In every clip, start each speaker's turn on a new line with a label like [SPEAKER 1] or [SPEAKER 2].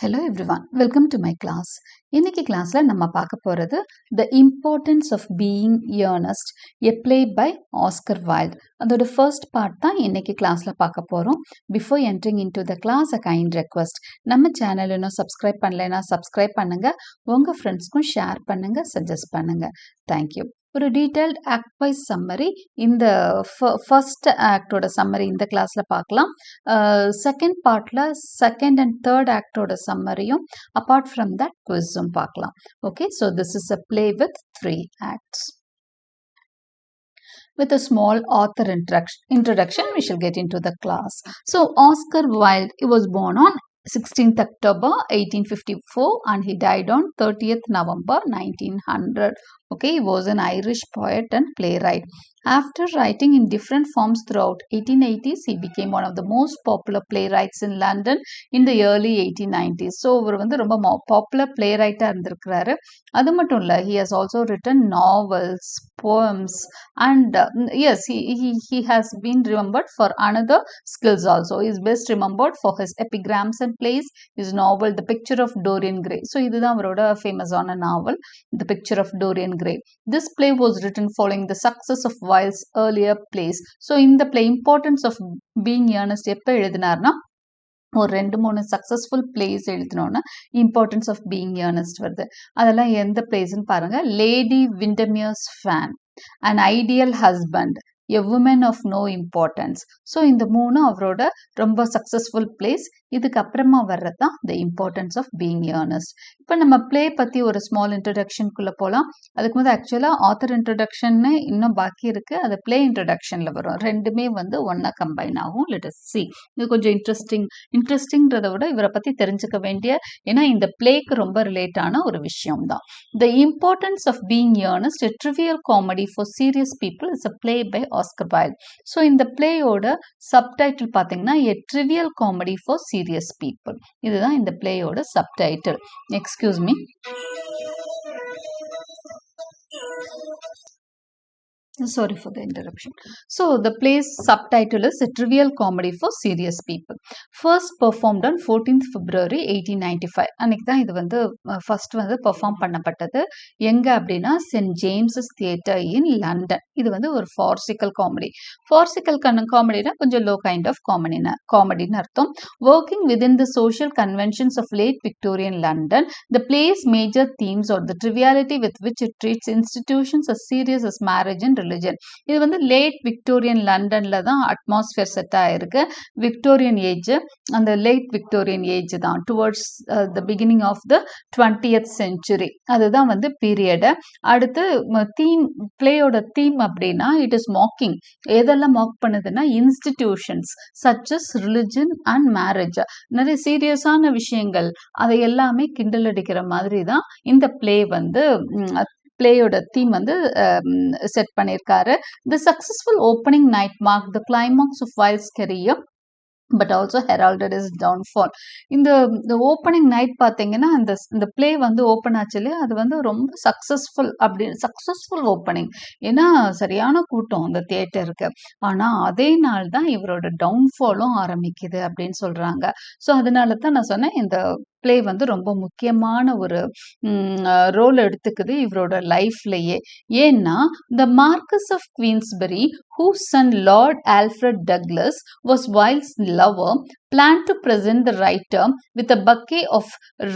[SPEAKER 1] Hello everyone, welcome to my class. இன்னைக்கு கிளாஸ்ல நம்ம பார்க்க போறது The Importance of Being Earnest, a play by Oscar Wilde. அதோட first part தான் இன்னைக்கு கிளாஸ்ல பார்க்க போறோம். Before entering into the class, a kind request. நம்ம சேனல் இன்னும் சப்ஸ்கிரைப் பண்ணலைன்னா சப்ஸ்கிரைப் பண்ணுங்க, உங்க ஃப்ரெண்ட்ஸ்க்கும் ஷேர் பண்ணுங்க, சஜஸ்ட் பண்ணுங்க. தேங்க்யூ. ஒரு டீடைல்ட் ஆக்ட் வைஸ் சம்மரி இந்த ஃபர்ஸ்ட் ஆக்டோட சம்மரி இந்த கிளாஸ்ல பார்க்கலாம். செகண்ட் பார்ட்ல செகண்ட் அண்ட் தேர்ட் ஆக்டோட சம்மரியும் அப்பார்ட் ஃப்ரம் தட் குவிஸும் பார்க்கலாம். Okay, so this is a play with 3 acts. With a small author introduction, we shall get into the class. So Oscar Wilde, he was born on 16th October 1854 and he died on 30th November 1900. Okay, he was an Irish poet and playwright. After writing in different forms throughout 1880s, he became one of the most popular playwrights in London in the early 1890s. So, அவர் வந்து ரொம்ப popular playwright இருந்திருக்கிறாரு. அது மட்டும் இல்ல, he has also written novels, poems, and yes, he has been remembered for another skills also. He is best remembered for his epigrams and plays, his novel The Picture of Dorian Gray. So, இதுதான் அவரோட famous ஆன novel, The Picture of Dorian Gray. This play was written following the success of Wilde's earlier plays. So, in the play, importance of being earnest எப்ப எழுதினார்னா ஒரு 2-3 successful plays எழுதினோன்னா importance of being earnest வருது. அதெல்லாம் எந்த பிளேஸ்ன்னு பாருங்க. Lady Windermere's fan, an ideal husband, a woman of no importance. So இந்த 3 அவரோட ரொம்ப சக்சஸ்ஃபுல் பிளேஸ். இதுக்கப்புறமா வர்றது தான் the importance of being earnest. இப்போ நம்ம பிளே பற்றி ஒரு ஸ்மால் இன்ட்ரடக்ஷனுக்குள்ளே போகலாம். அதுக்கு முதல் ஆக்சுவலாக ஆத்தர் இன்ட்ரடக்ஷன்னு இன்னும் பாக்கி இருக்குது, அது பிளே இன்ட்ரடக்ஷனில் வரும். ரெண்டுமே வந்து ஒன்றா கம்பைன் ஆகும். Let us see. இது கொஞ்சம் இன்ட்ரெஸ்டிங்கிறத விட இவரை பற்றி தெரிஞ்சுக்க வேண்டிய, ஏன்னா இந்த பிளேக்கு ரொம்ப ரிலேட்டான ஒரு விஷயம் தான். The importance of being earnest, a trivial comedy for serious people, is a play by Oscar Wilde. So இந்த பிளேயோட சப்டைட்டில் பார்த்தீங்கன்னா a trivial comedy for serious people. இதுதான் இந்த பிளேயோட subtitle. Excuse me. Sorry for the interruption. So the play's subtitle is A Trivial Comedy for Serious People. First performed on 14th February 1895. அன்னைக்கு தான் இது வந்து ஃபர்ஸ்ட் வந்து perform பண்ணப்பட்டது. எங்க அப்படின்னா சென்ட் ஜேம்ஸஸ் தியேட்டர் இன் லண்டன். இது வந்து ஒரு ஃபார்சிக்கல் காமெடி. ஃபார்சிக்கல் காமெடினா கொஞ்சம் லோ கைண்ட் ஆஃப் காமெடின்னு அர்த்தம். Working within the social conventions of late Victorian London, the play's major themes are the triviality with which it treats institutions as serious as marriage and religion. இது வந்து late Victorian லண்டன்ல தான் atmosphere set ஆயிருக்கு. Victorian age, அந்த late Victorian age தான், towards the beginning of the 20th century. அதுதான் வந்து period. அடுத்து தீம், பிளேயோட தீம் அப்படின்னா இட் இஸ் மாக்கிங். எதெல்லாம் மாக் பண்ணுதுன்னா institutions such as religion and marriage. நிறைய சீரியஸான விஷயங்கள், அதை எல்லாமே கிண்டல் அடிக்கிற மாதிரி தான் இந்த பிளே வந்து பிளேயோட தீம் வந்து செட் பண்ணியிருக்காரு. The successful opening night mark the climax of Wilde's career but also heralded is downfall. இந்த ஓப்பனிங் நைட் பார்த்தீங்கன்னா இந்த பிளே வந்து ஓப்பன் ஆச்சு இல்லையா, அது வந்து ரொம்ப சக்ஸஸ்ஃபுல் ஓப்பனிங். ஏன்னா சரியான கூட்டம் அந்த தியேட்டருக்கு. ஆனால் அதே நாள் தான் இவரோட டவுன்ஃபாலும் ஆரம்பிக்குது அப்படின்னு சொல்கிறாங்க. ஸோ அதனால தான் நான் சொன்னேன் இந்த பிளே வந்து ரொம்ப முக்கியமான ஒரு ரோல் எடுத்துக்குது இவரோட லைஃப்லயே. ஏன்னா the Marquess of Queensberry, whose son Lord Alfred Douglas was Wilde's lover, planned to present the writer with a bouquet of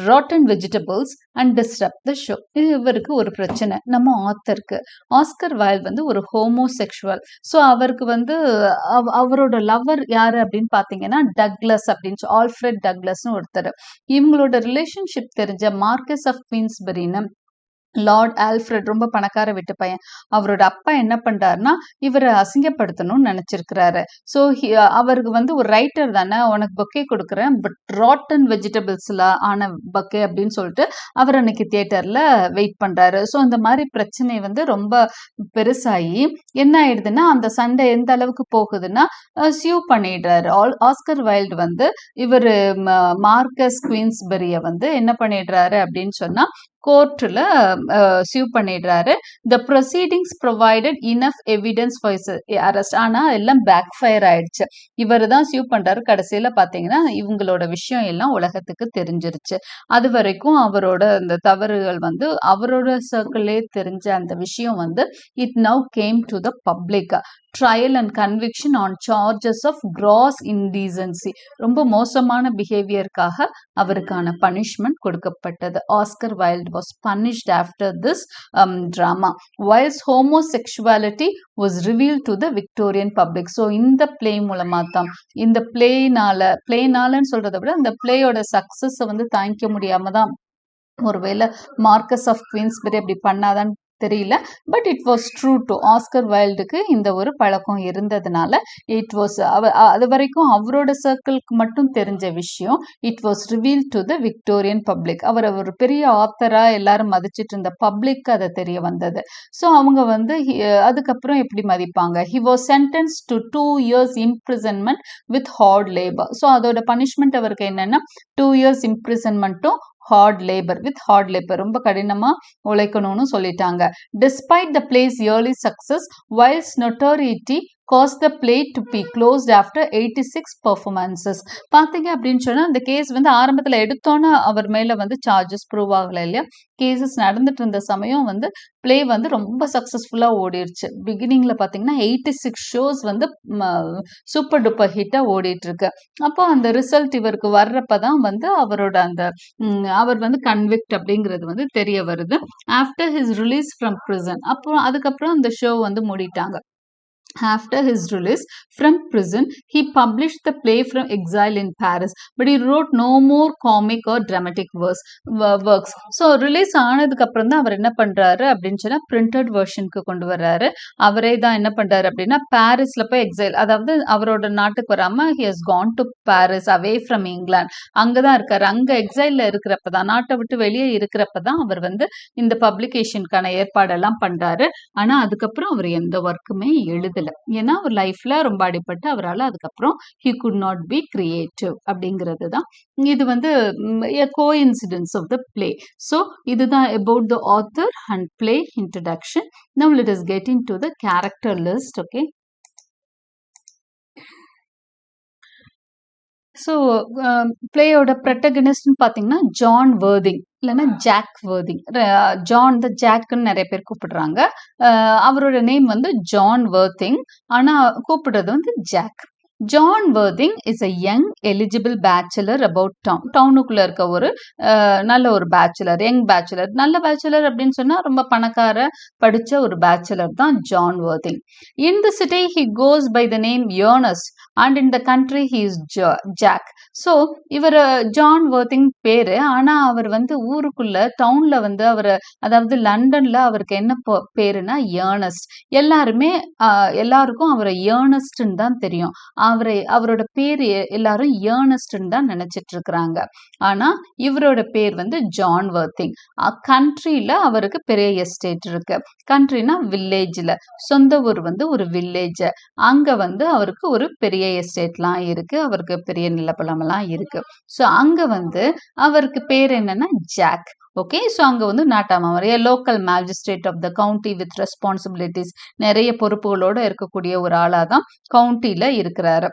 [SPEAKER 1] rotten vegetables and disrupt the show. இவருக்கு ஒரு பிரச்சனை, நம்ம ஆத்தருக்கு. ஆஸ்கர் வைல்ட் வந்து ஒரு ஹோமோசெக்சுவல். ஸோ அவருக்கு வந்து அவரோட lower யாரு அப்படின்னு பார்த்தீங்கன்னா டக்லஸ் அப்படின்னு ஆல்ஃப்ரெட் டக்லஸ்னு ஒருத்தர். இவங்களோட ரிலேஷன்ஷிப் தெரிஞ்ச மார்க்கஸ் ஆஃப் குவீன்ஸ்பரின்னு லார்ட் ஆல்ஃப்ரெட் ரொம்ப பணக்கார வீட்டு பையன். அவரோட அப்பா என்ன பண்றாருன்னா இவரை அசிங்கப்படுத்தணும்னு நினைச்சிருக்கிறாரு. ஸோ அவருக்கு வந்து ஒரு ரைட்டர் தானே, உனக்கு பொக்கே கொடுக்குறேன், பட் ராட்டன் வெஜிடபிள்ஸ்ல ஆன பொக்கே அப்படின்னு சொல்லிட்டு அவர் அன்னைக்கு தியேட்டர்ல வெயிட் பண்றாரு. ஸோ அந்த மாதிரி பிரச்சனை வந்து ரொம்ப பெருசாகி என்ன ஆயிடுதுன்னா அந்த சண்டை எந்த அளவுக்கு போகுதுன்னா சியூ பண்ணிடுறாரு. ஆஸ்கர் வைல்டு வந்து இவர் மார்க்கஸ் குவீன்ஸ்பரிய வந்து என்ன பண்ணிடுறாரு அப்படின்னு சொன்னா கோர்ட்டில் சியூ பண்ணிடுறாரு. த proceedings provided enough evidence for his arrest. ஆனால் எல்லாம் பேக் ஃபயர் ஆயிடுச்சு. இவர் தான் சியூ பண்ணுறாரு. கடைசியில் பார்த்தீங்கன்னா இவங்களோட விஷயம் எல்லாம் உலகத்துக்கு தெரிஞ்சிருச்சு. அது வரைக்கும் அவரோட இந்த தவறுகள் வந்து அவரோட சர்க்கிளே தெரிஞ்ச அந்த விஷயம் வந்து it now came to the public. Trial and conviction on charges of gross indecency. ரொம்ப மோசமான பிஹேவியருக்காக அவருக்கான பனிஷ்மெண்ட் கொடுக்கப்பட்டது. Oscar Wilde was punished after this drama. Wilde's homosexuality was reveal to the Victorian public. So இந்த play மூலமாக தான், இந்த பிளேனாலன்னு சொல்றதை விட இந்த பிளேயோட சக்சஸை வந்து தாங்கிக்க முடியாம தான் ஒருவேளை மார்க்கஸ் ஆஃப் குவீன்ஸ்பெரி அப்படி பண்ணாதான் தெரியல. But it was true to Oscar வைல்டுக்கு இந்த ஒரு பழக்கம் இருந்ததுனால இட் வாஸ் அது வரைக்கும் அவரோட சர்க்கிள்க்கு மட்டும் தெரிஞ்ச விஷயம் it was reveal to the Victorian public. அவர் ஒரு பெரிய ஆத்தரா எல்லாரும் மதிச்சிட்டு இருந்த பப்ளிக் அதை தெரிய வந்தது. ஸோ அவங்க வந்து அதுக்கப்புறம் எப்படி மதிப்பாங்க? He was sentence to 2 years imprisonment with hard labour. So அதோட பனிஷ்மெண்ட் அவருக்கு என்னன்னா 2 years இம்ப்ரிசன்மெண்ட்டும் ஹார்ட் லேபர் ரொம்ப கடினமா உழைக்கணும்னு சொல்லிட்டாங்க. Despite the play's early success Wilde's notoriety caused the play to be closed after 86 performances. பார்த்தீங்க அப்படின்னு சொன்னா அந்த கேஸ் வந்து ஆரம்பத்தில் எடுத்தோன்னே அவர் மேல வந்து சார்ஜஸ் ப்ரூவ் ஆகலை இல்லையா. கேசஸ் நடந்துட்டு இருந்த சமயம் வந்து பிளே வந்து ரொம்ப சக்ஸஸ்ஃபுல்லாக ஓடிடுச்சு. பிகினிங்ல பார்த்தீங்கன்னா 86 ஷோஸ் வந்து சூப்பர் டூப்பர் ஹிட்டாக ஓடிட்டு இருக்கு. அப்போ அந்த ரிசல்ட் இவருக்கு வர்றப்பதான் வந்து அவரோட அந்த அவர் வந்து கன்விக்ட் அப்படிங்கிறது வந்து தெரிய வருது. After his release from prison. அப்புறம் அதுக்கப்புறம் அந்த ஷோ வந்து மூடிட்டாங்க. After his release from prison, he published the play from exile in Paris, but he wrote no more comic or dramatic works. So release ஆனதுக்கு அப்புறம் தான் அவர் என்ன பண்றாரு அப்படின்னு சொன்னா பிரிண்டட் வெர்ஷனுக்கு கொண்டு வர்றாரு. அவரே தான் என்ன பண்றாரு அப்படின்னா பாரிஸ்ல போய் எக்ஸைல், அதாவது அவரோட நாட்டுக்கு வராம he has gone to Paris away from England. அங்கதான் இருக்காரு. அங்க எக்ஸைல்ல இருக்கிறப்பதான், நாட்டை விட்டு வெளியே இருக்கிறப்பதான் அவர் வந்து இந்த பப்ளிகேஷனுக்கான ஏற்பாடெல்லாம் பண்றாரு. ஆனா அதுக்கப்புறம் அவர் எந்த ஒர்க்குமே எழுதல. ஏன்னா அவர் லைஃப்ல ரொம்ப அடிபட்டு அவரால் அதுக்கப்புறம் he could not be creative அப்படிங்கிறது தான். இது வந்து a coincidence of the play. So இதுதான் about the author and play introduction. Now let us get into the character list. Okay. So பிளேயோட ப்ரொட்டகனிஸ்ட்னு பார்த்தீங்கன்னா ஜான் வர்திங் இல்லைன்னா ஜாக் வர்திங். ஜான் த ஜாக்குன்னு நிறைய பேர் கூப்பிடுறாங்க. அவரோட நேம் வந்து ஜான் வர்திங், ஆனால் கூப்பிடுறது வந்து Jack. John Worthing is a young eligible bachelor about town. டவுனுக்குள்ள இருக்க ஒரு நல்ல ஒரு பேச்சுலர், யங் பேச்சுலர். நல்ல பேச்சுலர் அப்படின்னு சொன்னா ரொம்ப பணக்கார படிச்ச ஒரு பேச்சுலர் தான் John Worthing. In the city he goes by the name Ernest and in the country he is Jack. So இவர் ஜான் வர்திங் பேரு, ஆனா அவர் வந்து ஊருக்குள்ள டவுன்ல வந்து அவர், அதாவது லண்டன்ல அவருக்கு என்ன பேருனா ஏர்னஸ்ட். எல்லாருக்கும் அவரை ஏர்னஸ்ட்ன்னு தான் தெரியும். அவரோட பேர் எல்லாரும் ஏர்னஸ்ட்னு தான் நினைச்சிட்டு இருக்கிறாங்க. ஆனா இவரோட பேர் வந்து ஜான் வர்திங். கண்ட்ரில அவருக்கு பெரிய எஸ்டேட் இருக்கு. கண்ட்ரினா வில்லேஜ்ல, சொந்த ஊர் வந்து ஒரு வில்லேஜ். அங்க வந்து அவருக்கு ஒரு பெரிய எஸ்டேட்லாம் இருக்கு, அவருக்கு பெரிய நிலப்பலமெல்லாம் இருக்கு. ஸோ அங்க வந்து அவருக்கு பேர் என்னன்னா ஜாக். ஓகே. ஸோ அங்கே வந்து நாட்டாம local magistrate of the county with responsibilities, நிறைய பொறுப்புகளோடு இருக்கக்கூடிய ஒரு ஆளாக தான் கவுண்டியில் இருக்கிறாரு.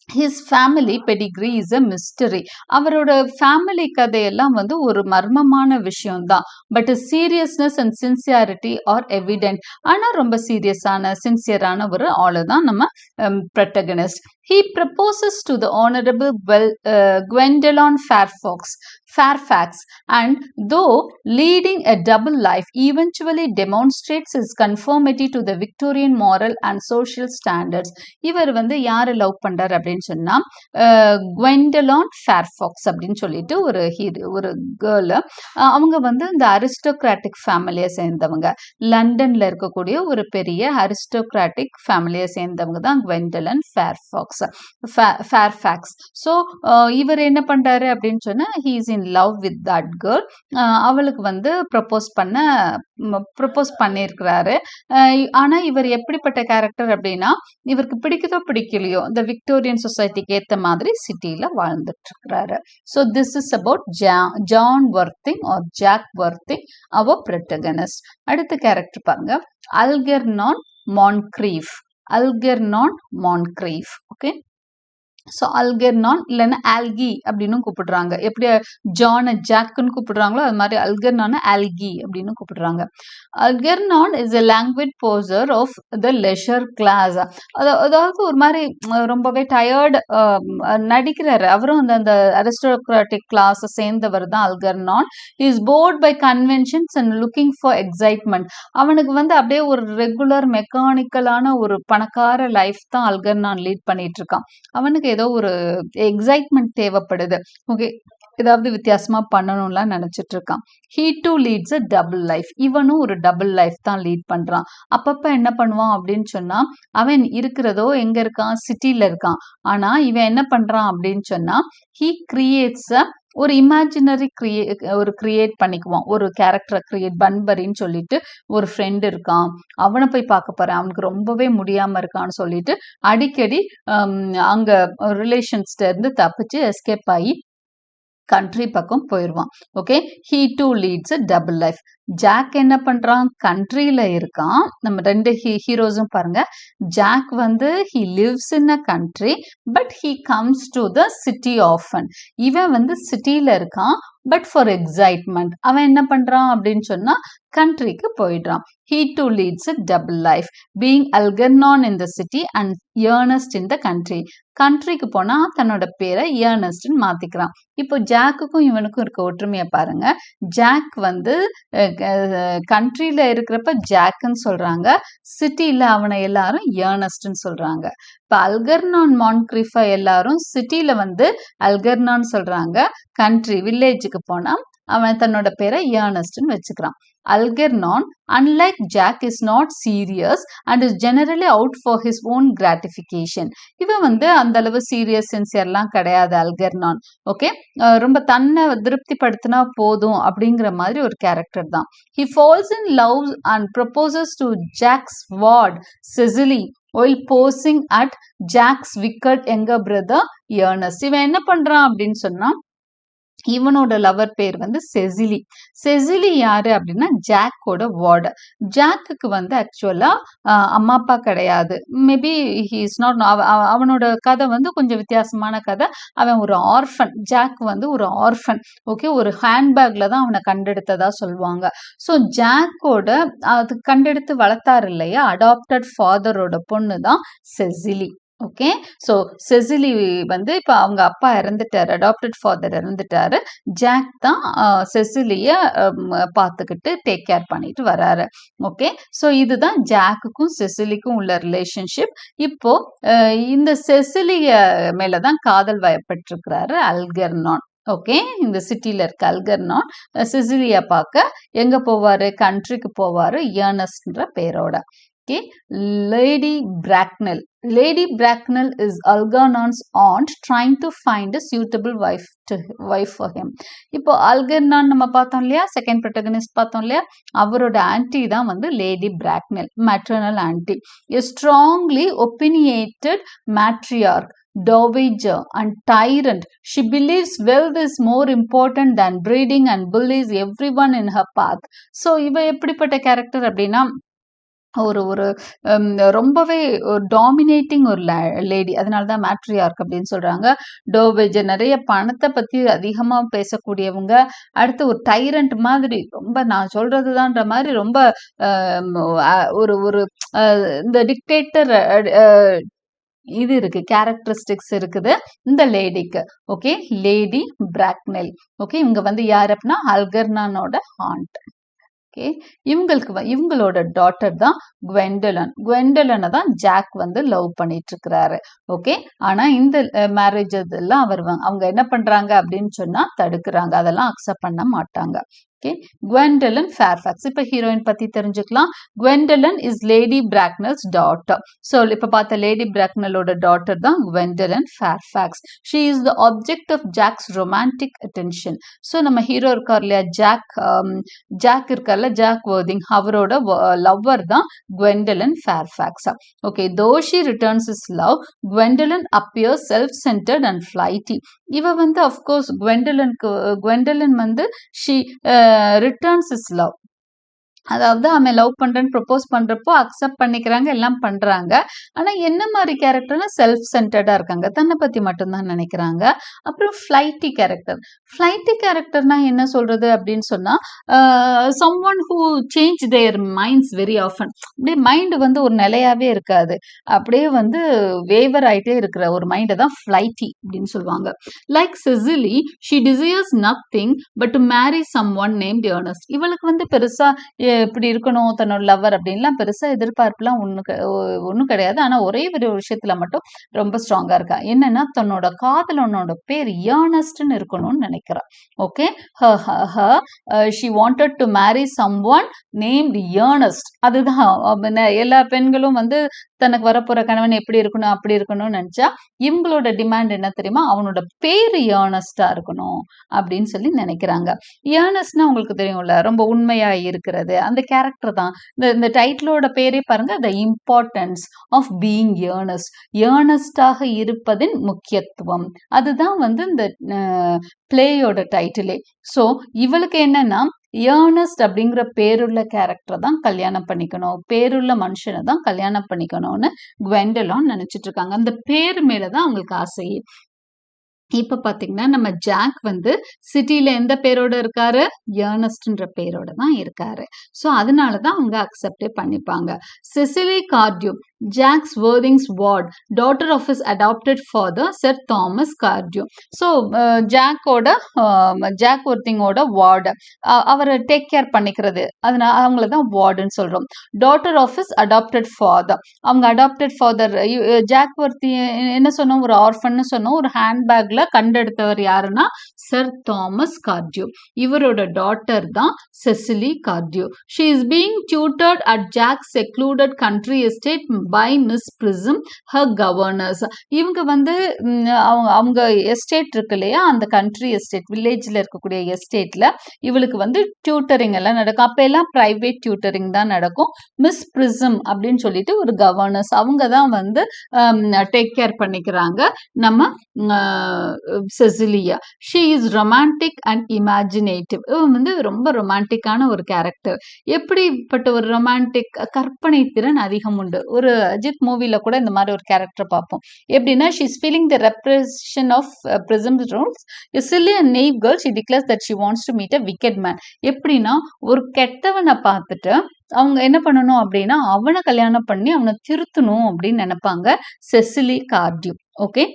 [SPEAKER 1] His family pedigree is a mystery. அவரோட ஃபேமிலி கதையெல்லாம் வந்து ஒரு மர்மமான விஷயம்தான். But seriousness and sincerity are evident. ஆனால் ரொம்ப சீரியஸான சின்சியரான ஒரு ஆளு தான் நம்ம protagonist. He proposes to the Honorable Gwendolyn Fairfax, and though leading a double life, eventually demonstrates his conformity to the Victorian moral and social standards. இவர் வந்து யாரை லவ் பண்றாரு அப்படின்னு சொன்னா குவெண்டலான் ஃபேர்ஃபாக்ஸ் அப்படின்னு சொல்லிட்டு ஒரு கேர்ள். அவங்க வந்து இந்த அரிஸ்டோக்ராட்டிக் ஃபேமிலியை சேர்ந்தவங்க. லண்டன்ல இருக்கக்கூடிய ஒரு பெரிய அரிஸ்டோக்ராட்டிக் ஃபேமிலியை சேர்ந்தவங்க தான் குவெண்டலன் ஃபேர்ஃபாக்ஸ். ஃபேர்ஃபேக்ஸ். ஸோ இவர் என்ன பண்றாரு அப்படின்னு சொன்னா he is in love with that girl. அவளுக்கு வந்து ப்ரப்போஸ் பண்ணியிருக்கிறாரு. ஆனா இவர் எப்படிப்பட்ட கேரக்டர் அப்படின்னா இவருக்கு பிடிக்குதோ பிடிக்கலையோ இந்த விக்டோரியன் சொசைட்டிக்கு ஏத்த மாதிரி சிட்டில வாழ்ந்துட்டு இருக்கிறாரு. So this is about John Worthing or Jack Worthing, அவர் protagonist. அடுத்த கேரக்டர் பாருங்க, அல்கெர்னான் மான்க்ரீஃப். அல்கெர்னான் மான்க்ரீஃப். ஓகே, ஸோ அல்கெர்னான் இல்லைன்னா ஆல்கி அப்படின்னு கூப்பிடுறாங்க. எப்படி ஜானை ஜாக்குன்னு கூப்பிடுறாங்களோ அது மாதிரி அல்கெர்னான ஆல்கி அப்படின்னு கூப்பிடுறாங்க. Algernon is a language poser of the leisure class. அதாவது ஒரு மாதிரி ரொம்பவே டயர்டு நடிக்கிறாரு. அவரும் அந்த அரிஸ்டோக்ராட்டிக் கிளாஸை சேர்ந்தவர் தான் Algernon. Is bored by conventions and looking for excitement. அவனுக்கு வந்து அப்படியே ஒரு ரெகுலர் மெக்கானிக்கலான ஒரு பணக்கார லைஃப் தான் அல்கெர்னான் லீட் பண்ணிட்டு இருக்கான். அவனுக்கு ஏதோ ஒரு எக்ஸைட்மெண்ட் தேவைப்படுது. ஓகே, ஏதாவது வித்தியாசமா பண்ணணும்லாம் நினைச்சிட்டு இருக்கான். He too leads a double life. இவனும் ஒரு டபுள் லைஃப் தான் லீட் பண்றான். அப்பப்ப என்ன பண்ணுவான் அப்படின்னு சொன்னா, அவன் இருக்கிறதோ எங்க இருக்கான், சிட்டில இருக்கான். ஆனா இவன் என்ன பண்றான் அப்படின்னு சொன்னா, ஹீ கிரியேட்ஸ் ஒரு இமேஜினரி கிரியேட் பண்ணிக்குவான். ஒரு கேரக்டரை கிரியேட், பன்பரின்னு சொல்லிட்டு ஒரு ஃப்ரெண்ட் இருக்கான், அவனை போய் பார்க்க போறேன், அவனுக்கு ரொம்பவே முடியாம இருக்கான்னு சொல்லிட்டு அடிக்கடி அங்க ரிலேஷன்ஸ்ல இருந்து தப்பிச்சு எஸ்கேப் ஆகி கண்ட்ரி பக்கம் போயிடுவான். Okay, he too leads a double life. Jack என்ன பண்றான், கண்ட்ரியில இருக்கான். நம்ம ரெண்டு ஹீரோஸும் பாருங்க, ஜாக் வந்து he lives in a country but he comes to the city often. இவன் வந்து சிட்டியில இருக்கான் பட் ஃபார் எக்ஸைட்மெண்ட் அவன் என்ன பண்றான் அப்படின்னு சொன்னா கண்ட்ரிக்கு போயிடுறான். He too leads a double life, being Algernon in the city and Ernest in the country. கண்ட்ரிக்கு போனா தன்னோட பேரை ஏர்னஸ்ட்னு மாத்திக்கிறான். இப்போ ஜாக்குக்கும் இவனுக்கும் இருக்க ஒற்றுமையை பாருங்க. ஜாக் வந்து கண்ட்ரியில இருக்கிறப்ப ஜாக்குன்னு சொல்றாங்க, சிட்டியில அவனை எல்லாரும் ஏர்னஸ்ட்னு சொல்றாங்க. இப்போ அல்கெர்னான் மான்க்ரீஃபை எல்லாரும் சிட்டியில வந்து அல்கெர்னான் சொல்றாங்க, கண்ட்ரி வில்லேஜுக்கு போனா அவன் தன்னோட பேரை ஏர்னஸ்ட்னு வச்சுக்கிறான். Algernon, unlike Jack, is not serious and is generally out for his own gratification. இவன் வந்து அந்த அளவு சீரியஸ் சின்சியர்லாம் கிடையாது அல்கெர்னான். ஓகே, ரொம்ப தன்னை திருப்திப்படுத்தினா போதும் அப்படிங்கிற மாதிரி ஒரு கேரக்டர் தான். He falls in love and proposes to Jack's ward Cecily while posing at Jack's wicked younger brother Ernest. இவன் என்ன பண்றான் அப்படின்னு சொன்னா, இவனோட லவர் பேர் வந்து செசிலி. செசிலி யாரு அப்படின்னா ஜாக்கோட வார்டு. ஜாக்குக்கு வந்து ஆக்சுவலா அம்மா அப்பா கிடையாது. மேபி ஹி இஸ் நாட், அவனோட கதை வந்து கொஞ்சம் வித்தியாசமான கதை. அவன் ஒரு ஆர்ஃபன். ஜாக் வந்து ஒரு ஆர்ஃபன். ஓகே, ஒரு ஹேண்ட்பேக்ல தான் அவனை கண்டெடுத்ததா சொல்லுவாங்க. ஸோ ஜாக்கோட அது கண்டெடுத்து வளர்த்தாரு இல்லையா, அடாப்டட் ஃபாதரோட பொண்ணு தான் செசிலி. ஓகே, ஸோ செசிலி வந்து இப்போ அவங்க அப்பா இறந்துட்டாரு, அடாப்டட் ஃபாதர் இறந்துட்டாரு. ஜாக் தான் செசிலிய பார்த்துக்கிட்டு டேக் கேர் பண்ணிட்டு வராரு. ஓகே, ஸோ இதுதான் ஜாக்குக்கும் செசிலிக்கும் உள்ள ரிலேஷன்ஷிப். இப்போ இந்த செசிலிய மேலதான் காதல் வயப்பட்டிருக்கிறாரு அல்கெர்னான். ஓகே, இந்த சிட்டியில இருக்க அல்கெர்னான் செசிலியா பார்க்க எங்க போவாரு, கண்ட்ரிக்கு போவாரு ஏர்னஸ்ட்ன்ற பேரோட. Okay, Lady Bracknell. Lady Bracknell is Algernon's aunt trying to find a suitable wife for him. இப்போ அல்கெர்னான் நம்ம பார்த்தோம் இல்லையா, செகண்ட் ப்ரோட்டகனிஸ்ட் பார்த்தோம் இல்லையா, அவரோட ஆன்டி தான் வந்து Lady Bracknell, maternal aunty. A strongly opinionated matriarch, dowager and tyrant. She believes wealth is more important than breeding and bullies everyone in her path. So இவ எப்படிப்பட்ட கேரக்டர் அப்படின்னா, ஒரு ஒரு ரொம்பவே டாமினேட்டிங் ஒரு லேடி. அதனாலதான் மேட்ரியார்க் அப்படின்னு சொல்றாங்க. டோவேஜர், நிறைய பணத்தை பத்தி அதிகமா பேசக்கூடியவங்க. அடுத்து ஒரு டைரண்ட் மாதிரி, ரொம்ப நான் சொல்றதுதான்ற மாதிரி ரொம்ப ஒரு ஒரு இந்த டிக்டேட்டர் இது இருக்கு, கேரக்டரிஸ்டிக்ஸ் இருக்குது இந்த லேடிக்கு. Okay, Lady Bracknell. ஓகே, இவங்க வந்து யார் அப்படின்னா அல்கெர்னானோட ஆண்ட். ஓகே, இவங்களோட டாட்டர் தான் குவெண்டலன். குவெண்டலனை தான் ஜாக் வந்து லவ் பண்ணிட்டு இருக்கிறாரு. ஓகே, ஆனா இந்த மேரேஜ் எல்லாம் அவங்க என்ன பண்றாங்க அப்படின்னு சொன்னா தடுக்கிறாங்க, அதெல்லாம் அக்செப்ட் பண்ண மாட்டாங்க. Okay, Gwendolen Fairfax. இப்போ ஹீரோயின் பத்தி தெரிஞ்சுக்கலாம். Gwendolen is Lady Bracknell's daughter. So இப்போ பார்த்த லேடி பிராக்னலோட டாட்டர் தான் Gwendolen Fairfax. She is the object of Jack's romantic attention. So நம்ம ஹீரோ இருக்கார் இல்லையா, ஜாக் இருக்கார்ல, ஜாக் வர்திங், அவரோட லவ்வர் தான் Gwendolen Fairfax. Okay, though she returns is love, Gwendolen appears self-centered and flighty. இவ வந்து அஃப்கோர்ஸ் குவெண்டலன் வந்து ஷி ரிட்டர்ன்ஸ் இஸ் லவ், அதாவது அவன் லவ் பண்றேன்னு ப்ரொப்போஸ் பண்றப்போ அக்செப்ட் பண்ணிக்கிறாங்க, எல்லாம் பண்றாங்க. ஆனா என்ன மாதிரி கேரக்டர்னா செல்ஃப் சென்டர்டா இருக்காங்க, தன்னை பத்தி மட்டும்தான் நினைக்கிறாங்க. அப்புறம் ஃபிளைட்டி கேரக்டர்னா என்ன சொல்றது அப்படின்னு சொன்னா, someone who change their minds very often. அப்படியே மைண்ட் வந்து ஒரு நிலையாவே இருக்காது, அப்படியே வந்து வேவர் ஆயிட்டே இருக்கிற ஒரு மைண்டை தான் ஃபிளைட்டி அப்படின்னு சொல்லுவாங்க. Like Cecily, she desires nothing but to marry someone named Ernest. இவளுக்கு வந்து பெருசா இப்படி இருக்கணும் தன்னோட லவ்வர் அப்படின்லாம் பெருசா எதிர்பார்ப்புலாம் ஒன்றும் கிடையாது. ஆனா ஒரே ஒரு விஷயத்துல மட்டும் ரொம்ப ஸ்ட்ராங்கா இருக்கா. என்னன்னா, தன்னோட காதலனோட பேர் ஏர்னஸ்ட்னு இருக்கணும்னு நினைக்கிறா. Okay, she wanted to marry someone named Ernest. அதுதான் எல்லா பெண்களும் வந்து தனக்கு வரப்போற கணவன் எப்படி இருக்கணும் அப்படி இருக்கணும்னு நினைச்சா, இவங்களோட டிமாண்ட் என்ன தெரியுமா, அவனோட பேரு ஏர்னஸ்டா இருக்கணும் அப்படின்னு சொல்லி நினைக்கிறாங்க. ஏர்னஸ்ட்னா உங்களுக்கு தெரியும்ல, ரொம்ப உண்மையா இருக்கிறது, அந்த கேரக்டர் தான். இந்த டைட்டிலோட பேரே பாருங்க, த இம்பார்ட்டன்ஸ் ஆஃப் பீயிங் ஏர்னஸ்டாக இருப்பதின் முக்கியத்துவம். அதுதான் வந்து இந்த பிளேயோட டைட்டிலே. ஸோ இவளுக்கு என்னன்னா, ஏர்னஸ்ட் அப்படிங்கிற பேருள்ள கேரக்டர் தான் கல்யாணம் பண்ணிக்கணும், பேருள்ள மனுஷனை தான் கல்யாணம் பண்ணிக்கணும்னு குவெண்டலான் நினைச்சிட்டு இருக்காங்க. அந்த பேர் மேலதான் அவங்களுக்கு ஆசையே. இப்ப பாத்தீங்கன்னா நம்ம ஜாக் வந்து சிட்டில எந்த பேரோட இருக்காரு, ஏர்னஸ்ட்ன்ற பேரோட தான் இருக்காரு. ஸோ அதனாலதான் அவங்க அக்செப்டே பண்ணிப்பாங்க. Cecily Cardew, Jack's Worthing's ward, daughter of his adopted father Sir Thomas Cardew. So Jack வர்திங்கோட வார்டு, அவரை டேக் கேர் பண்ணிக்கிறது, அதனால அவங்கள தான் வார்டுன்னு சொல்றோம். Daughter of his adopted father, அவங்க அடாப்டட் ஃபாதர் ஜாக் வர்தி என்ன சொன்னோம், ஒரு ஆர்ஃபன்னு சொன்னோம். ஒரு ஹேண்ட்பேக்ல கண்டெடுத்தவர் யாருன்னா சர் தாமஸ் கார்டியூ. இவரோட டாட்டர் தான் Cecily Cardew. She is being tutored at Jack secluded country estate by Miss Prism her governors. இவங்க வந்து அவங்க எஸ்டேட் இருக்கு இல்லையா, அந்த கண்ட்ரி எஸ்டேட், வில்லேஜ்ல இருக்கக்கூடிய எஸ்டேட்ல இவளுக்கு வந்து டியூட்டரிங் எல்லாம் நடக்கும். அப்ப எல்லாம் பிரைவேட் டியூட்டரிங் தான் நடக்கும். மிஸ் பிரிசம் அப்படின்னு சொல்லிட்டு ஒரு கவர்னர்ஸ், அவங்க தான் வந்து டேக் கேர் பண்ணிக்கிறாங்க நம்ம Cecilia. She is romantic and imaginative. இவன் வந்து ரொம்ப ரொமான்டிக்கான ஒரு கேரக்டர். எப்படிப்பட்ட ஒரு ரொமான்டிக், கற்பனை திறன் அதிகம் உண்டு. ஒரு அஜித் மூவில கூட இந்த மாதிரி ஒரு கேரக்டர் பார்ப்போம். எப்படின்னா, she is feeling the repression of Prism's rules. A silly and naive girl, she declares that she wants to meet a wicked man. எப்படின்னா, ஒரு கெட்டவனை பார்த்துட்டு அவங்க என்ன பண்ணணும் அப்படின்னா, அவனை கல்யாணம் பண்ணி அவனை திருத்தணும் அப்படின்னு நினைப்பாங்க செசிலி கார்டியூ. ஓகே,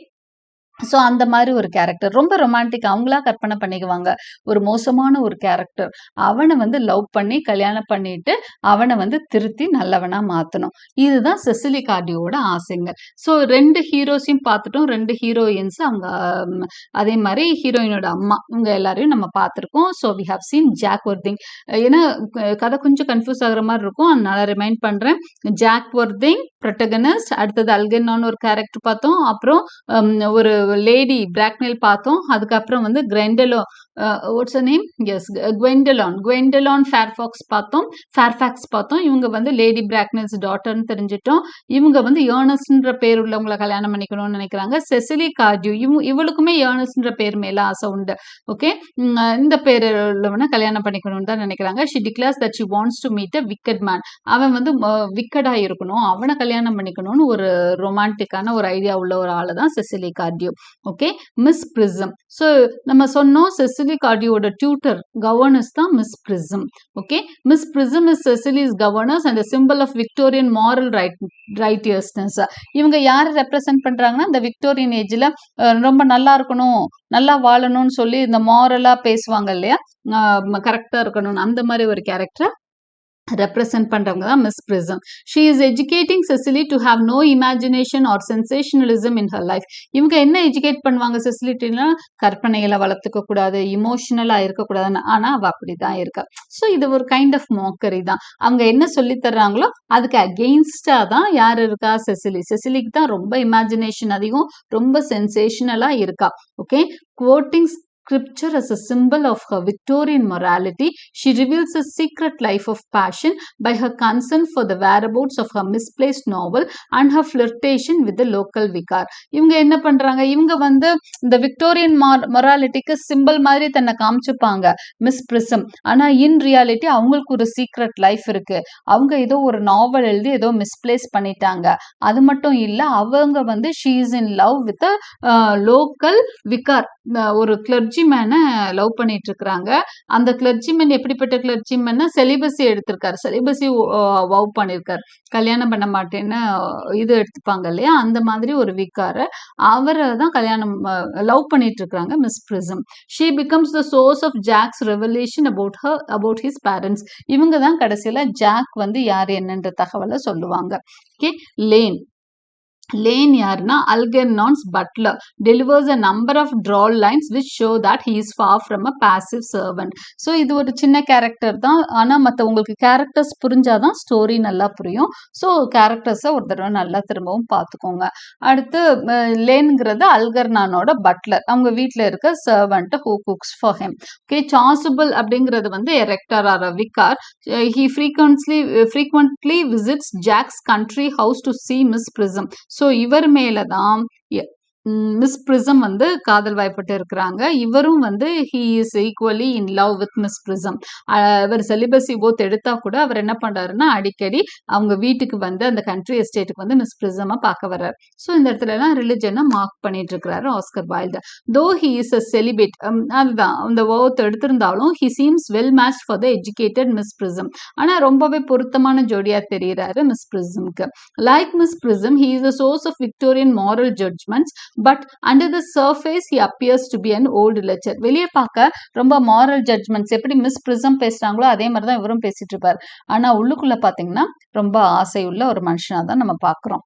[SPEAKER 1] ஸோ அந்த மாதிரி ஒரு கேரக்டர் ரொம்ப ரொமான்டிக், அவங்களா கற்பனை பண்ணிக்குவாங்க. ஒரு மோசமான ஒரு கேரக்டர், அவனை வந்து லவ் பண்ணி கல்யாணம் பண்ணிட்டு அவனை வந்து திருத்தி நல்லவனா மாற்றணும். இதுதான் செசிலி கார்டியோட ஆசைங்க. ஸோ 2 ஹீரோஸையும் பார்த்துட்டோம், 2 ஹீரோயின்ஸ், அவங்க அதே மாதிரி ஹீரோயினோட அம்மா, இவங்க எல்லாரையும் நம்ம பார்த்துருக்கோம். So we have seen Jack Worthing. ஏன்னா கதை கொஞ்சம் கன்ஃபியூஸ் ஆகுற மாதிரி இருக்கும், அதனால ரிமைண்ட் பண்றேன். ஜாக் வர்திங் ப்ரொட்டகனிஸ்ட், அடுத்தது அல்கெர்னான் ஒரு கேரக்டர் பார்த்தோம், அப்புறம் ஒரு லேடி பிராக்னெல் பார்த்தோம், அதுக்கப்புறம் வந்து வாட்ஸ் நேம், எஸ் குவெண்டலான் ஃபேர்ஃபாக்ஸ் பார்த்தோம். இவங்க வந்து லேடி பிராக்னெல்ஸ் டாட்டர்னு தெரிஞ்சிட்டோம். இவங்க வந்து ஏர்னஸ்ட்ன்ற பேர் உள்ளவங்களை கல்யாணம் பண்ணிக்கணும்னு நினைக்கிறாங்க. செசிலி கார்டியூ, இவளுக்குமே ஏர்னஸ்ட்ன்ற பேர் மேல ஆசை உண்டு. ஓகே, இந்த பேர் உள்ளவனை கல்யாணம் பண்ணிக்கணும்னு தான் நினைக்கிறாங்க. She declares that she wants to meet a wicked man. அவன் வந்து விக்கடா இருக்கணும், அவனை கல்யாணம் பண்ணிக்கணும்னு ஒரு ரொமான்டிக்கான ஒரு ஐடியா உள்ள ஒரு ஆளு தான் Cecily Cardew. Okay, Miss Prism. So நம்ம சொன்னோம் செசிலி கார்டியோட டியூட்டர் கவர்னர்ஸ் தான் Miss Prism. Okay, Miss Prism is Cecily's governess and simple of Victorian moral righteousness. இவங்க யாரை ரெப்ரசென்ட் பண்றாங்கன்னா, இந்த விக்டோரியன் ஏஜ்ல ரொம்ப நல்லா இருக்கணும், நல்லா வாழணும்னு சொல்லி இந்த மாரலா பேசுவாங்க இல்லையா, கரெக்டா இருக்கணும், அந்த மாதிரி ஒரு கேரக்டர் ரெப்ரசன்ட் பண்றவங்க தான் Miss Prism. She is educating Cecily to have no imagination or sensationalism in her life. இவங்க என்ன எஜுகேட் பண்ணுவாங்க செசிலிட்டினா, கற்பனைகளை வளர்த்துக்க கூடாது, இமோஷனலா இருக்கக்கூடாதுன்னு. ஆனா அவ அப்படிதான் இருக்கா. ஸோ இது ஒரு கைண்ட் ஆஃப் மோக்கரி தான். அவங்க என்ன சொல்லி தர்றாங்களோ அதுக்கு அகெயின்ஸ்டா தான் யார் இருக்கா, செசிலி. செசிலிக்கு தான் ரொம்ப இமேஜினேஷன் அதிகம், ரொம்ப சென்சேஷனலா இருக்கா. Okay, quoting scripture as a symbol of her Victorian morality, she reveals a secret life of passion by her concern for the whereabouts of her misplaced novel and her flirtation with the local vicar. இவங்க என்ன பண்றாங்க, இவங்க வந்து இந்த Victorian மொராலிட்டிக்கு simple மாதிரி தன்னை காமிச்சுப்பாங்க miss Prism. ஆனா in reality அவங்களுக்கு ஒரு சீக்ரெட் லைஃப் இருக்கு. அவங்க ஏதோ ஒரு நாவல் எழுதி ஏதோ மிஸ்பிளேஸ் பண்ணிட்டாங்க. அது மட்டும் இல்ல, அவங்க வந்து she is in love with local vicar, ஒரு கிளர்ஜிமேனை லவ் பண்ணிட்டு இருக்கிறாங்க. அந்த கிளர்ஜிமேன் எப்படிப்பட்ட கிளர்ஜிமேன், செலிபஸி எடுத்திருக்காரு, செலிபஸி வவ் பண்ணியிருக்காரு, கல்யாணம் பண்ண மாட்டேன்னு இது எடுத்துப்பாங்க இல்லையா, அந்த மாதிரி ஒரு விகார அவரை தான் கல்யாணம் லவ் பண்ணிட்டு இருக்கிறாங்க Miss Prism. She becomes the source of Jack's revelation about his parents. இவங்க தான் கடைசியில ஜாக் வந்து யார் என்னன்ற தகவலை சொல்லுவாங்க. ஓகே, லேன் யாருன்னா அல்கெர்னான்ஸ் Buttler, delivers a number of drawl lines which show that he is far from a passive servant. So இது ஒரு சின்ன கேரக்டர் தான். ஆனால் மற்ற உங்களுக்கு கேரக்டர்ஸ் புரிஞ்சாதான் ஸ்டோரி நல்லா புரியும். ஸோ கேரக்டர்ஸை ஒரு தடவை நல்லா திரும்பவும் பார்த்துக்கோங்க. அடுத்து லேன்ங்கிறது அல்கெர்னானோட பட்லர், அவங்க வீட்டில் இருக்க servant who cooks for him. Okay, Chasuble அப்படிங்கிறது வந்து rector or vicar. He frequently visits Jack's country house to see Miss Prism. So இவர் மேலே தான் மிஸ் பிரிசம் வந்து காதல் வாய்ப்பட்டு இருக்கிறாங்க. இவரும் வந்து he is equally in love with Miss Prism. அவர் செலிபஸி ஓத் எடுத்தா கூட அவர் என்ன பண்றாருன்னா அடிக்கடி அவங்க வீட்டுக்கு வந்து அந்த கண்ட்ரி எஸ்டேட்டுக்கு வந்து மிஸ் பிரிசமை பார்க்க வர்றாரு. ஸோ இந்த இடத்துல எல்லாம் ரிலிஜனை மார்க் பண்ணிட்டு இருக்கிறாரு Oscar Wilde. Though he is a celibate, அதுதான் அந்த ஓத் எடுத்திருந்தாலும் he seems well match for the educated Miss Prism. ஆனா ரொம்பவே பொருத்தமான ஜோடியா தெரிகிறாரு மிஸ் பிரிசம்க்கு. Like Miss Prism, he is a source of Victorian moral judgments, but under the surface he appears to be an old lecher. வெளியே பார்க்க ரொம்ப moral judgments எப்படி மிஸ் பிரிசம் பேசுறாங்களோ அதே மாதிரி தான் இவரும் பேசிட்டு இருப்பார். ஆனா உள்ளுக்குள்ள பாத்தீங்கன்னா ரொம்ப ஆசை உள்ள ஒரு மனுஷனா தான் நம்ம பாக்குறோம்.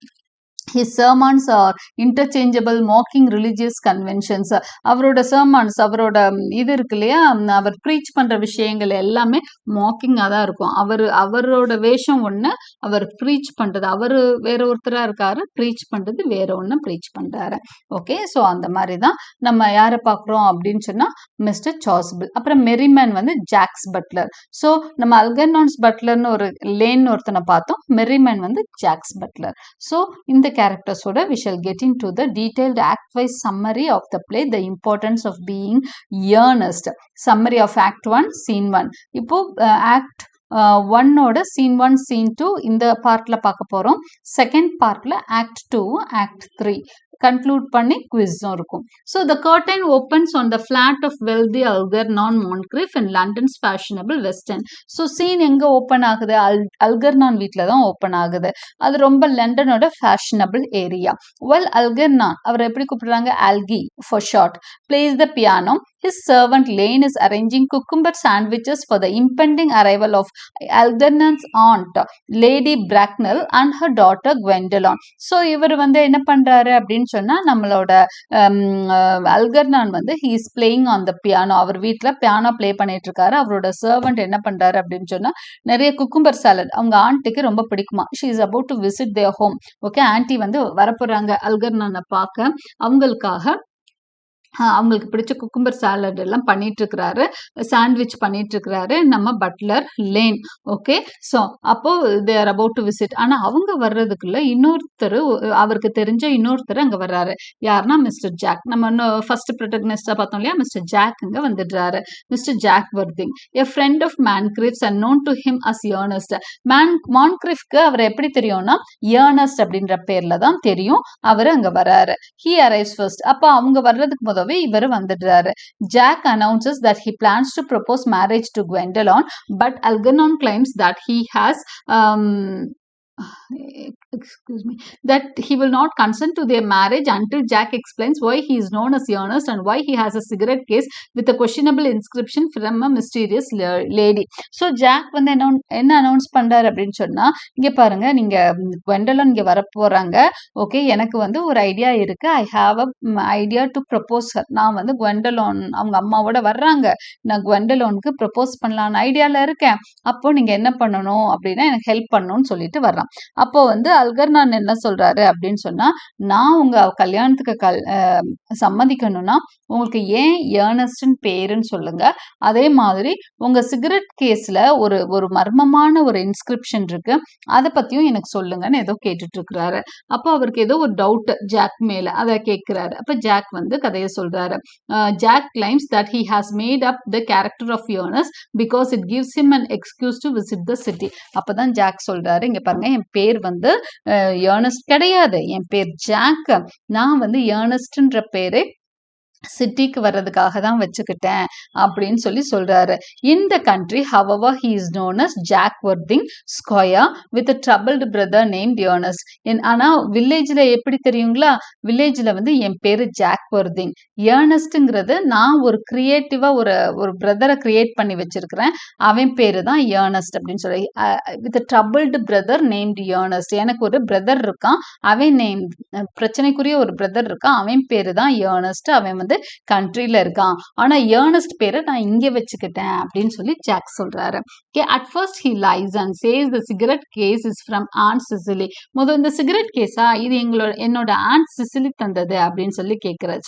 [SPEAKER 1] His sermons are interchangeable, mocking religious conventions. அவரோட sermons, அவரோட இது இருக்கு இல்லையா, அவர் ப்ரீச் பண்ற விஷயங்கள் எல்லாமே மாக்கிங்காக தான் இருக்கும். அவரோட வேஷம் ஒன்று, அவர் ப்ரீச் பண்றது அவர் வேற ஒருத்தரா இருக்காரு, ப்ரீச் பண்றது வேற ஒன்று ப்ரீச் பண்றாரு. ஓகே, ஸோ அந்த மாதிரி தான் நம்ம யாரை பார்க்குறோம் அப்படின்னு சொன்னா மிஸ்டர் சாசுபிள். அப்புறம் மெரிமேன் வந்து ஜாக்ஸ் பட்லர். ஸோ நம்ம அல்கெர்னான்ஸ் பட்லர்னு ஒரு லேன் ஒருத்தனை பார்த்தோம், மெரிமேன் வந்து ஜாக்ஸ் பட்லர். ஸோ இந்த characters oda we shall get into the detailed act wise summary of the play, the importance of being earnest. Summary of act 1 scene 1. இப்போ act 1 ஓட scene 1 scene 2 இந்த பார்ட்ல பார்க்க போறோம். செகண்ட் பார்ட்ல act 2 act 3 கன்க்ளூட் பண்ணி குவிஸும் இருக்கும். So the curtain opens on the flat of wealthy Algernon Moncrieff in London's fashionable West End. So scene எங்கே ஓப்பன் ஆகுது, அல்கர்னான் வீட்டில் தான் ஓப்பன் ஆகுது. அது ரொம்ப லண்டனோட ஃபேஷனபிள் ஏரியா. வெல் அல்கர்னான், அவர் எப்படி கூப்பிடுறாங்க, Algy for short, plays the piano. His servant Lane is arranging cucumber sandwiches for the impending arrival of Algernon's aunt, Lady Bracknell, and her daughter Gwendolen. So இவர் வந்து என்ன பண்றாரு அப்படின்னு சொன்னா, நம்மளோட அல்கர்னான் வந்து he is playing on the piano. அவர் வீட்டில் piano play பண்ணிட்டு இருக்காரு. அவரோட சர்வெண்ட் என்ன பண்றாரு அப்படின்னு சொன்னா, நிறைய குக்கும்பர் சாலட் அவங்க ஆண்டிக்கு ரொம்ப பிடிக்குமா. she is about to visit their home. Okay, anti வந்து வரப்போறாங்க அல்கர்னானை பார்க்க. அவங்களுக்கு பிடிச்ச குக்கும்பர் சாலட் எல்லாம் பண்ணிட்டு இருக்கிறாரு, சாண்ட்விச் பண்ணிட்டு இருக்கிறாரு நம்ம பட்லர் லேன். ஓகே, ஸோ அப்போ they are about to visit. ஆனால் அவங்க வர்றதுக்குள்ள இன்னொருத்தர், அவருக்கு தெரிஞ்ச இன்னொருத்தர் அங்கே வர்றாரு. யாருன்னா மிஸ்டர் ஜாக். நம்ம ஃபர்ஸ்ட் ப்ரொட்டகனிஸ்டா பார்த்தோம் இல்லையா, மிஸ்டர் ஜாக் அங்கே வந்துடுறாரு. Mr Jack Worthing, a friend of Moncrieff's and known to him as Ernest. மான்க்ரிஃப்க்கு அவர் எப்படி தெரியும்னா ஏர்னஸ்ட் அப்படின்ற பேர்ல தான் தெரியும். அவர் அங்கே வர்றாரு. He arrives first. அப்போ அவங்க வர்றதுக்கு முதல் இவர் வந்துடுறாரு. Jack announces that he plans to propose marriage to Gwendolen, but Algernon claims that he has excuse me, that he will not consent to their marriage until Jack explains why he is known as Ernest and why he has a cigarette case with a questionable inscription from a mysterious lady. So Jack வந்து என்ன announce பண்றாரு அப்படின்னு சொன்னா, இங்க பாருங்க, நீங்க குவெண்டலன் இங்க வரப்போறாங்க. Okay, எனக்கு வந்து ஒரு ஐடியா இருக்கு. I have a idea to propose her. நான் வந்து குவெண்டலோன் அவங்க அம்மாவோட வர்றாங்க. நான் குவெண்டலோனுக்கு ப்ரப்போஸ் பண்ணலான்னு ஐடியால இருக்கேன். அப்போ நீங்க என்ன பண்ணணும் அப்படின்னா எனக்கு ஹெல்ப் பண்ணணும்னு சொல்லிட்டு வர்றான். அப்போ வந்து அல்கர்னான் என்ன சொல்றாரு அப்படின்னு சொன்னா, நான் உங்க கல்யாணத்துக்கு சம்மதிக்கணும்னா உங்களுக்கு ஏன் ஏர்னஸ்ட்னு பேருன்னு சொல்லுங்க. அதே மாதிரி உங்க சிகரெட் கேஸ்ல ஒரு ஒரு மர்மமான ஒரு இன்ஸ்கிரிப்ஷன் இருக்கு, அதை பத்தியும் எனக்கு சொல்லுங்கன்னு ஏதோ கேட்டுட்டு இருக்கிறாரு. அப்போ அவருக்கு ஏதோ ஒரு டவுட் ஜாக் மேல, அதை கேட்கிறாரு. அப்ப ஜாக் வந்து கதையை சொல்றாரு. Jack claims that he has made up the character of Ernest because it gives him an excuse to visit the city. அப்பதான் ஜாக் சொல்றாரு, இங்க பாருங்க, என் பேர் வந்து ஏர்னஸ்ட் கிடையாது, என் பேர் ஜாக். நான் வந்து ஏர்னஸ்ட்ன்ற பேரு சிட்டிக்கு வர்றதுக்காக தான் வச்சுக்கிட்டேன் அப்படின்னு சொல்றாரு. இந்த country however he is known as Jack Worthing Squire with a troubled brother named Ernest. ஆனா வில்லேஜ்ல எப்படி தெரியுங்களா, வில்லேஜ்ல வந்து என் பேரு ஜாக் வர்திங், ஏர்னஸ்ட்ங்கிறது நான் ஒரு கிரியேட்டிவா ஒரு பிரதரை கிரியேட் பண்ணி வச்சிருக்கிறேன், அவன் பேரு தான் ஏர்னஸ்ட் அப்படின்னு சொல்லி. With troubled brother named Ernest, எனக்கு ஒரு பிரதர் இருக்கான், அவன் நேம் பிரச்சனைக்குரிய ஒரு பிரதர் இருக்கான், அவன் பேரு தான் ஏர்னஸ்ட், அவன் வந்து கண்ட்ரில இருக்கான், ஆனா ஏர்னஸ்ட் பேரை நான் இங்க வச்சுக்கிட்டேன் அப்படின்னு சொல்லி ஜாக் சொல்றாரு. Okay, at first he lies and says the cigarette case is from Aunt Cicely. முதல் இந்த சிகரெட் கேஸா, இது என்னோட ஆண்ட் சிசிலி தந்தது அப்படின்னு சொல்லி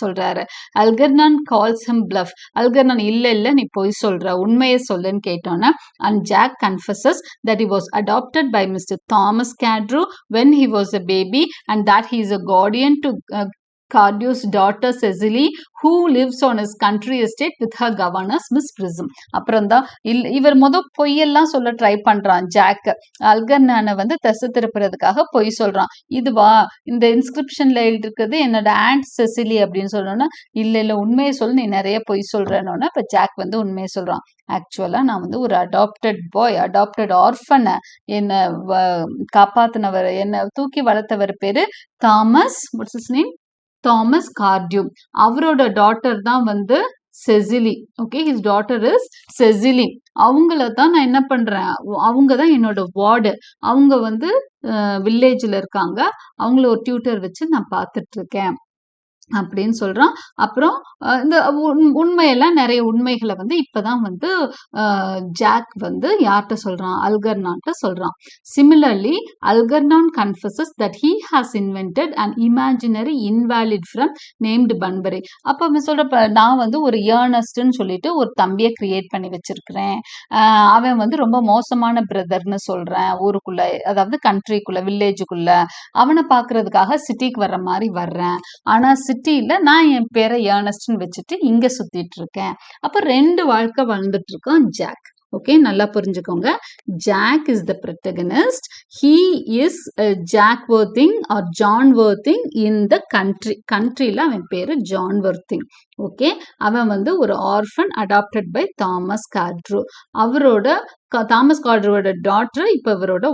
[SPEAKER 1] சொல்றாரு. அல்கர்னான் calls him bluff. அல்கர்னான் இல்ல நீ போய் சொல்ற, உண்மையை சொல்லுன்னு கேட்டோன்னா, and Jack confesses that he was adopted by Mr. Thomas Cadrew when he was a baby and that he is a guardian to Cardew's daughter Cecily who lives on his country estate with her governess Miss Prism. அப்புறம் தான் இவர் பொய்யெல்லாம் சொல்ல try பண்றான் jack. அல்கர்னானை வந்து தசை திருப்புறதுக்காக பொய் சொல்றான். இதுவா இந்த இன்ஸ்கிரிப்ஷன்ல எழுதிருக்கிறது என்னோட ஆண்ட் செசிலி அப்படின்னு சொல்லணும்னா, இல்ல உண்மையை சொல்லு, நீ நிறைய பொய் சொல்றேன்னு. இப்ப ஜாக் வந்து உண்மையை சொல்றான். ஆக்சுவலா நான் வந்து ஒரு அடாப்டட் ஆர்ஃபனை என்ன காப்பாத்தினவர், என்ன தூக்கி வளர்த்தவர் பேரு Thomas, watts his name, Thomas Cardew. அவரோட டாட்டர் தான் வந்து Cecily. Okay, his daughter is Cecily. அவங்கள தான் நான் என்ன பண்றேன், அவங்க தான் என்னோட வார்டு. அவங்க வந்து வில்லேஜ்ல இருக்காங்க, அவங்கள ஒரு டியூட்டர் வச்சு நான் பார்த்துட்டு இருக்கேன் அப்படின்னு சொல்றான். அப்புறம் இந்த உண்மையெல்லாம் நிறைய உண்மைகளை வந்து இப்பதான் வந்து ஜாக் வந்து யார்கிட்ட சொல்றான், அல்கர்னான்ட்ட சொல்றான். Similarly Algernon confesses that he has invented an imaginary invalid from named Bunbury. அப்ப சொல்ற, நான் வந்து ஒரு ஏர்னஸ்ட்னு சொல்லிட்டு ஒரு தம்பியை கிரியேட் பண்ணி வச்சிருக்கிறேன், அவன் வந்து ரொம்ப மோசமான பிரதர்னு சொல்றேன் ஊருக்குள்ள, அதாவது கண்ட்ரிக்குள்ள வில்லேஜுக்குள்ள, அவனை பாக்குறதுக்காக சிட்டிக்கு வர்ற மாதிரி வர்றேன், ஆனா சிட்டியில நான் என் பேரை ஏர்னஸ்ட்னு வச்சுட்டு இங்க சுத்திட்டு இருக்கேன். அப்ப 2 வாழ்க்கை வாழ்ந்துட்டு இருக்கான் ஜாக். ஓகே, நல்லா புரிஞ்சுக்கோங்க. Jack is the protagonist. He is Jack Worthing or John Worthing in the கண்ட்ரில அவன் பேரு ஜான் வர்த்திங். ஓகே, அவன் வந்து ஒரு orphan adopted by Thomas Cardew. அவரோட தாமஸ் கார்ட்ரூவோட டாட்டர் இப்ப இவரோட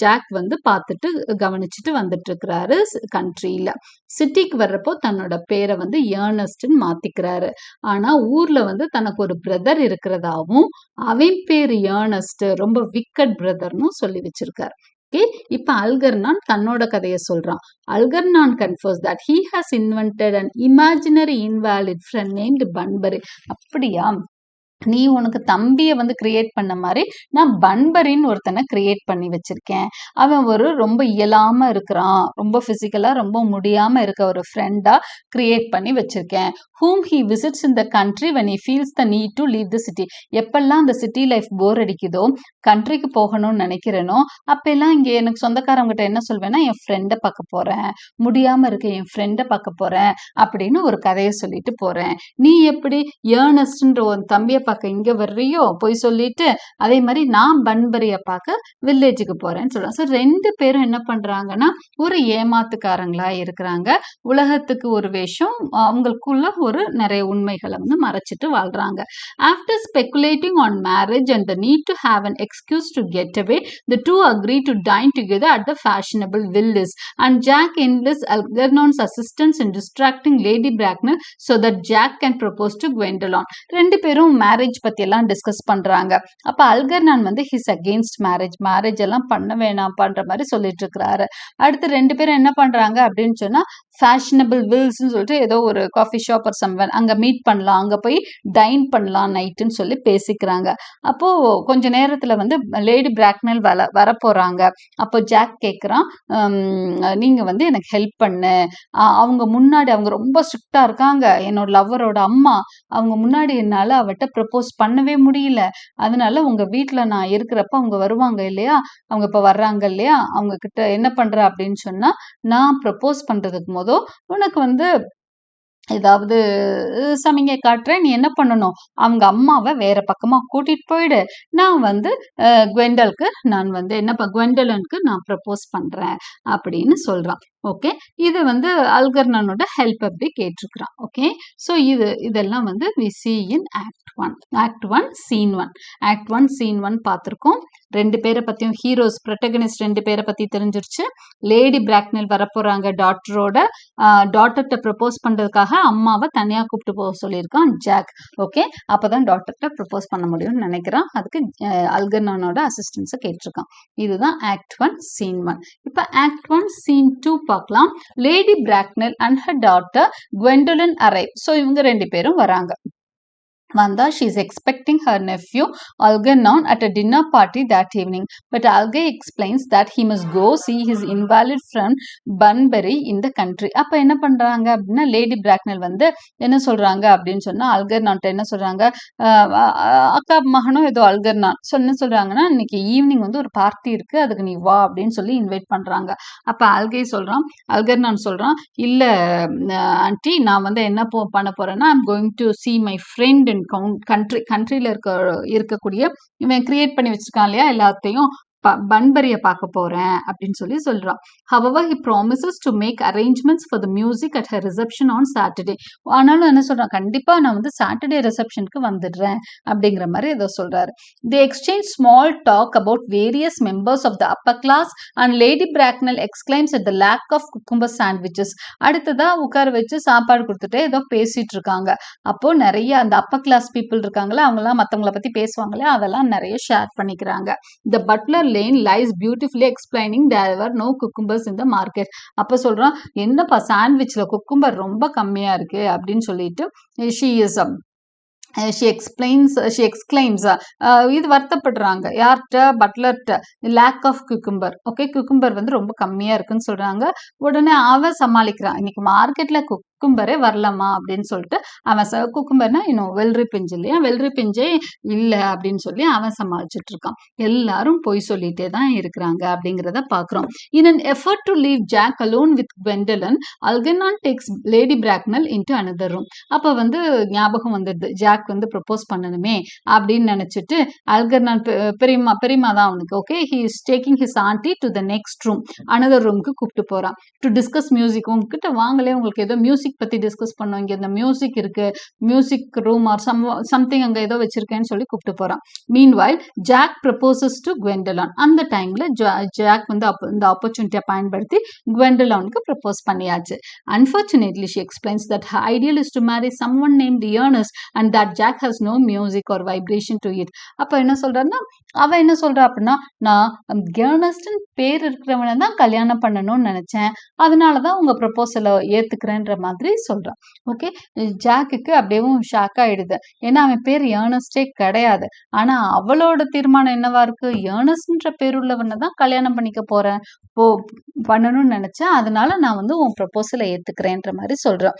[SPEAKER 1] ஜாக் வந்து பார்த்துட்டு கவனிச்சுட்டு வந்துட்டு இருக்கிறாரு கண்ட்ரியில. சிட்டிக்கு வர்றப்போ தன்னோட பேரை வந்து ஏர்னஸ்ட்னு மாத்திக்கிறாரு. ஆனா ஊர்ல வந்து தனக்கு ஒரு பிரதர் இருக்கிறதாவும் அவன் பேரு ஏர்னஸ்ட், ரொம்ப விக்கட் பிரதர்னு சொல்லி வச்சிருக்காரு. ஓகே, இப்ப அல்கர்னான் தன்னோட கதையை சொல்றான். Algernon confesses that he has invented an imaginary invalid friend named Bunbury. அப்படியா, நீ உனக்கு தம்பியை வந்து கிரியேட் பண்ண மாதிரி நான் பன்பரின்னு ஒருத்தனை கிரியேட் பண்ணி வச்சிருக்கேன். அவன் ஒரு ரொம்ப இயலாம இருக்கிறான், ரொம்ப பிசிக்கலா ரொம்ப முடியாம இருக்க ஒரு ஃப்ரெண்டா கிரியேட் பண்ணி வச்சிருக்கேன். whom he visits in the country when he feels the need to leave the city. எப்பெல்லாம் அந்த சிட்டி லைஃப் போர் அடிக்குதோ, கண்ட்ரிக்கு போகணும்னு நினைக்கிறேனோ, அப்பெல்லாம் இங்க எனக்கு சொந்தக்காரவங்கிட்ட என்ன சொல்வேன்னா, என் ஃப்ரெண்டை பார்க்க போறேன், முடியாம இருக்க என் ஃப்ரெண்டை பார்க்க போறேன் அப்படின்னு ஒரு கதையை சொல்லிட்டு போறேன். நீ எப்படி ஏர்னஸ்ட்ன்ற ஒரு தம்பியை பார்க்க இங்க வர்றியோ போய் சொல்லிட்டு, அதே மாதிரி நான் பன்பரிய பார்க்க வில்லேஜுக்கு போறேன்னு சொல்றாங்க. ஸோ 2 பேரும் என்ன பண்றாங்கன்னா, ஒரு ஏமாத்துக்காரங்களா இருக்கிறாங்க. உலகத்துக்கு ஒரு வேஷம், அவங்களுக்குள்ள ஒரு நிறைய உண்மைகளை வந்து மறைச்சிட்டு வாழ்றாங்க. After speculating on marriage and the need to have an excuse to get away, the two agree to dine together at the fashionable villas, and Jack enlists Algernon's assistance in distracting Lady Bracknell so that Jack can propose to Gwendolen. 2 பேரும் marriage பத்தி எல்லாம் discuss பண்றாங்க. அப்ப அல்கர்னான் வந்து his against marriage எல்லாம் பண்ண வேணாம் பண்ற மாதிரி சொல்லிட்டு இருக்கிறாரு. அடுத்து 2 பேரும் என்ன பண்றாங்க அப்படின்னு சொன்னா, ஃபேஷனபிள் வில்ஸ்ன்னு சொல்லிட்டு ஏதோ ஒரு காஃபி ஷாப் ஒரு சம்வேர் அங்க மீட் பண்ணலாம், அங்க போய் டைன் பண்ணலாம் நைட்டுன்னு சொல்லி பேசிக்கிறாங்க. அப்போ கொஞ்ச நேரத்துல வந்து லேடி பிராக்னல் வரப்போறாங்க. அப்போ ஜாக் கேட்குறான், நீங்க வந்து எனக்கு ஹெல்ப் பண்ணு, அவங்க முன்னாடி அவங்க ரொம்ப ஸ்ட்ரிக்டா இருக்காங்க, என்னோட லவ்வரோட அம்மா, அவங்க முன்னாடி என்னால அவட்ட ப்ரப்போஸ் பண்ணவே முடியல, அதனால உங்க வீட்டுல நான் இருக்கிறப்ப அவங்க வருவாங்க இல்லையா, அவங்க இப்ப வர்றாங்க இல்லையா, அவங்க கிட்ட என்ன பண்ற அப்படின்னு சொன்னா, நான் ப்ரப்போஸ் பண்றதுக்கு மொதல் உனக்கு வந்து ஏதாவது சமிங்கை காட்டுறேன், நீ என்ன பண்ணணும், அவங்க அம்மாவை வேற பக்கமா கூட்டிட்டு போயிடு, நான் வந்து குவெண்டலுக்கு நான் வந்து குவெண்டலனுக்கு நான் ப்ரப்போஸ் பண்றேன் அப்படின்னு சொல்றான். ஓகே, இது வந்து அல்கர்னானோட ஹெல்ப் அப்படி கேட்டிருக்கிறான். ஓகே, ஸோ இதெல்லாம் வந்து we see in act one scene one பார்த்துருக்கோம். 2 பேரை பத்தியும் ஹீரோஸ் ப்ரொட்டகனிஸ்ட் 2 பேரை பத்தி தெரிஞ்சிருச்சு. லேடி பிராக்னல் வரப்போறாங்க டாட்டர்கிட்ட ப்ரப்போஸ் பண்றதுக்காக அம்மாவை தனியா கூப்பிட்டு போக சொல்லியிருக்கான் ஜாக். ஓகே, அப்பதான் டாட்டர்கிட்ட ப்ரப்போஸ் பண்ண முடியும்னு நினைக்கிறான். அதுக்கு அல்கர்னானோட அசிஸ்டன்ஸை கேட்டிருக்கான். இதுதான் ஆக்ட் 1 சீன் 1. இப்ப ஆக்ட் 1 சீன் 2 பார்க்கலாம். Lady Bracknell and her daughter Gwendolen arrive. So இவங்க 2 பேரும் வராங்க. Vanda, she is expecting her nephew Algernon at a dinner party that evening, but Alger explains that he must go see his invalid friend Bunbury in the country. அப்ப என்ன பண்றாங்க அப்படின்னா, lady Bracknell வந்து என்ன சொல்றாங்க அப்படின்னு சொன்னா, அல்கர்னான் என்ன சொல்றாங்க, அக்கா மகனும் ஏதோ அல்கர்னான் என்ன சொல்றாங்கன்னா, இன்னைக்கு ஈவினிங் வந்து ஒரு பார்ட்டி இருக்கு, அதுக்கு நீ வா அப்படின்னு சொல்லி இன்வைட் பண்றாங்க. அப்ப அல்கர்னான் சொல்றான், இல்ல ஆண்டி, நான் வந்து என்ன பண்ண போறேன்னா, I'm going to see my friend in கண்ட்ரில இருக்கக்கூடிய இவன் கிரியேட் பண்ணி வச்சிருக்கான் இல்லையா எல்லாத்தையும், பன்பரிய பார்க்க போறேன் அப்படின்னு சொல்லி சொல்றான். However, he promises to make arrangements for the music at her reception on Saturday. ஆனாலும் என்ன சொல்றான், கண்டிப்பா நான் வந்து சாட்டர்டே ரிசப்ஷனுக்கு வந்துடுறேன் அப்படிங்கிற மாதிரி ஏதோ சொல்றாரு. They exchange small talk about various members of the upper class and Lady Bracknell exclaims at the lack of cucumber sandwiches. அடுத்ததா உட்கார வச்சு சாப்பாடு கொடுத்துட்டு ஏதோ பேசிட்டு இருக்காங்க. அப்போ நிறைய அந்த அப்பர் கிளாஸ் பீப்புள் இருக்காங்களா, அவங்க எல்லாம் மத்தவங்களை பத்தி பேசுவாங்களே, அதெல்லாம் நிறைய ஷேர் பண்ணிக்கிறாங்க. The butler Lane lies beautifully explaining there were no cucumbers in the market. அப்ப சொல்றான், என்னப்பா சாண்ட்விச்ல குக்கும்பர் ரொம்ப கம்மியா இருக்கு அப்படின்னு சொல்லிட்டு she exclaims இது வருத்தப்படுறாங்க. யார்கிட்ட, பட்லர்கிட்ட. Lack of cucumber. Okay, cucumber வந்து ரொம்ப கம்மியா இருக்குன்னு சொல்றாங்க. உடனே அவன் சமாளிக்கிறான், இன்னைக்கு மார்க்கெட்ல குக்கும்பரே வரலாமா அப்படின்னு சொல்லிட்டு அவன் குக்கும்பர்னா இன்னும் வெள்ளரி பிஞ்சு இல்லையா, வெள்ளரி பிஞ்சே இல்லை அப்படின்னு சொல்லி அவன் சமாளிச்சுட்டு இருக்கான். எல்லாரும் பொய் சொல்லிட்டே தான் இருக்கிறாங்க அப்படிங்கிறத பாக்குறோம். In an effort to leave Jack alone with Gwendolen, Algernon takes Lady Bracknell into another room. அப்ப வந்து ஞாபகம் வந்துடுது, ஜாக் வந்து ப்ரப்போஸ் பண்ணணுமே அப்படின்னு நினைச்சிட்டு அல்கர்னான் பெரியமா தான் அவனுக்கு. Okay, he is taking his auntie to the next room, another roomக்கு கூப்பிட்டு போறான். to discuss music. உங்ககிட்ட வாங்களே, உங்களுக்கு ஏதோ மியூசிக் பத்தி டிஸ்கஸ் பண்ணுவோம், இங்க இந்த மியூசிக் இருக்கு, மியூசிக் ரூம் ஆர் சம்திங் அங்க ஏதோ வச்சிருக்கேன்னு சொல்லி கூப்பிட்டு போறான். Meanwhile, Jack proposes to Gwendolen. அந்த டைம்ல ஜாக் வந்து இந்த ஆப்பர்ச்சுனிட்டியை பயன்படுத்தி குவெண்டோலனுக்கு ப்ரப்போஸ் பண்ணியாச்சு. Unfortunately, she explains that her ideal is to marry someone named Ernest and that Jack has no music or vibration to it. அப்ப என்ன சொல்றான்னா, அவ என்ன சொல்றா அப்படின்னா, நான் ஏர்னஸ்ட்னு பேர் இருக்கிறவனை தான் கல்யாணம் பண்ணணும்னு நினைச்சேன், அதனாலதான் உங்க ப்ரப்போசலை ஏத்துக்கிறேன்ற மாதிரி சொல்றான். ஓகே, ஜாக்குக்கு அப்படியே ஷாக் ஆயிடுது. ஏன்னா அவன் பேர் ஏர்னஸ்டே கிடையாது. ஆனா அவளோட தீர்மானம் என்னவா இருக்கு, ஏர்னஸ்ட்ன்ற பேர் உள்ளவனை தான் கல்யாணம் பண்ணிக்க போறேன், பண்ணணும்னு நினைச்சேன், அதனால நான் வந்து உன் ப்ரப்போசலை ஏத்துக்கிறேன்ற மாதிரி சொல்றான்.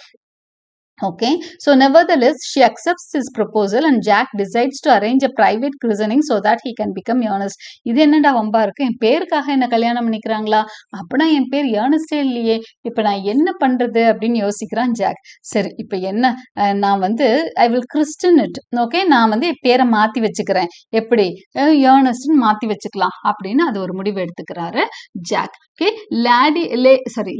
[SPEAKER 1] Okay, so nevertheless, she accepts his proposal and Jack decides to arrange a private christening so that he can become Ernest. இது என்னடா வம்பா இருக்கு, என் பேருக்காக என்ன கல்யாணம் பண்ணிக்கிறாங்களா, அப்படின்னா என் பேர் ஏர்னஸ்டே இல்லையே, இப்ப நான் என்ன பண்றது அப்படின்னு யோசிக்கிறான் ஜாக். சரி இப்ப என்ன, நான் வந்து I will christen it, okay, நான் வந்து என் பேரை மாத்தி வச்சுக்கிறேன், எப்படி ஏர்னஸ்ட்னு மாத்தி வச்சுக்கலாம் அப்படின்னு அது ஒரு முடிவு எடுத்துக்கிறாரு jack. Okay,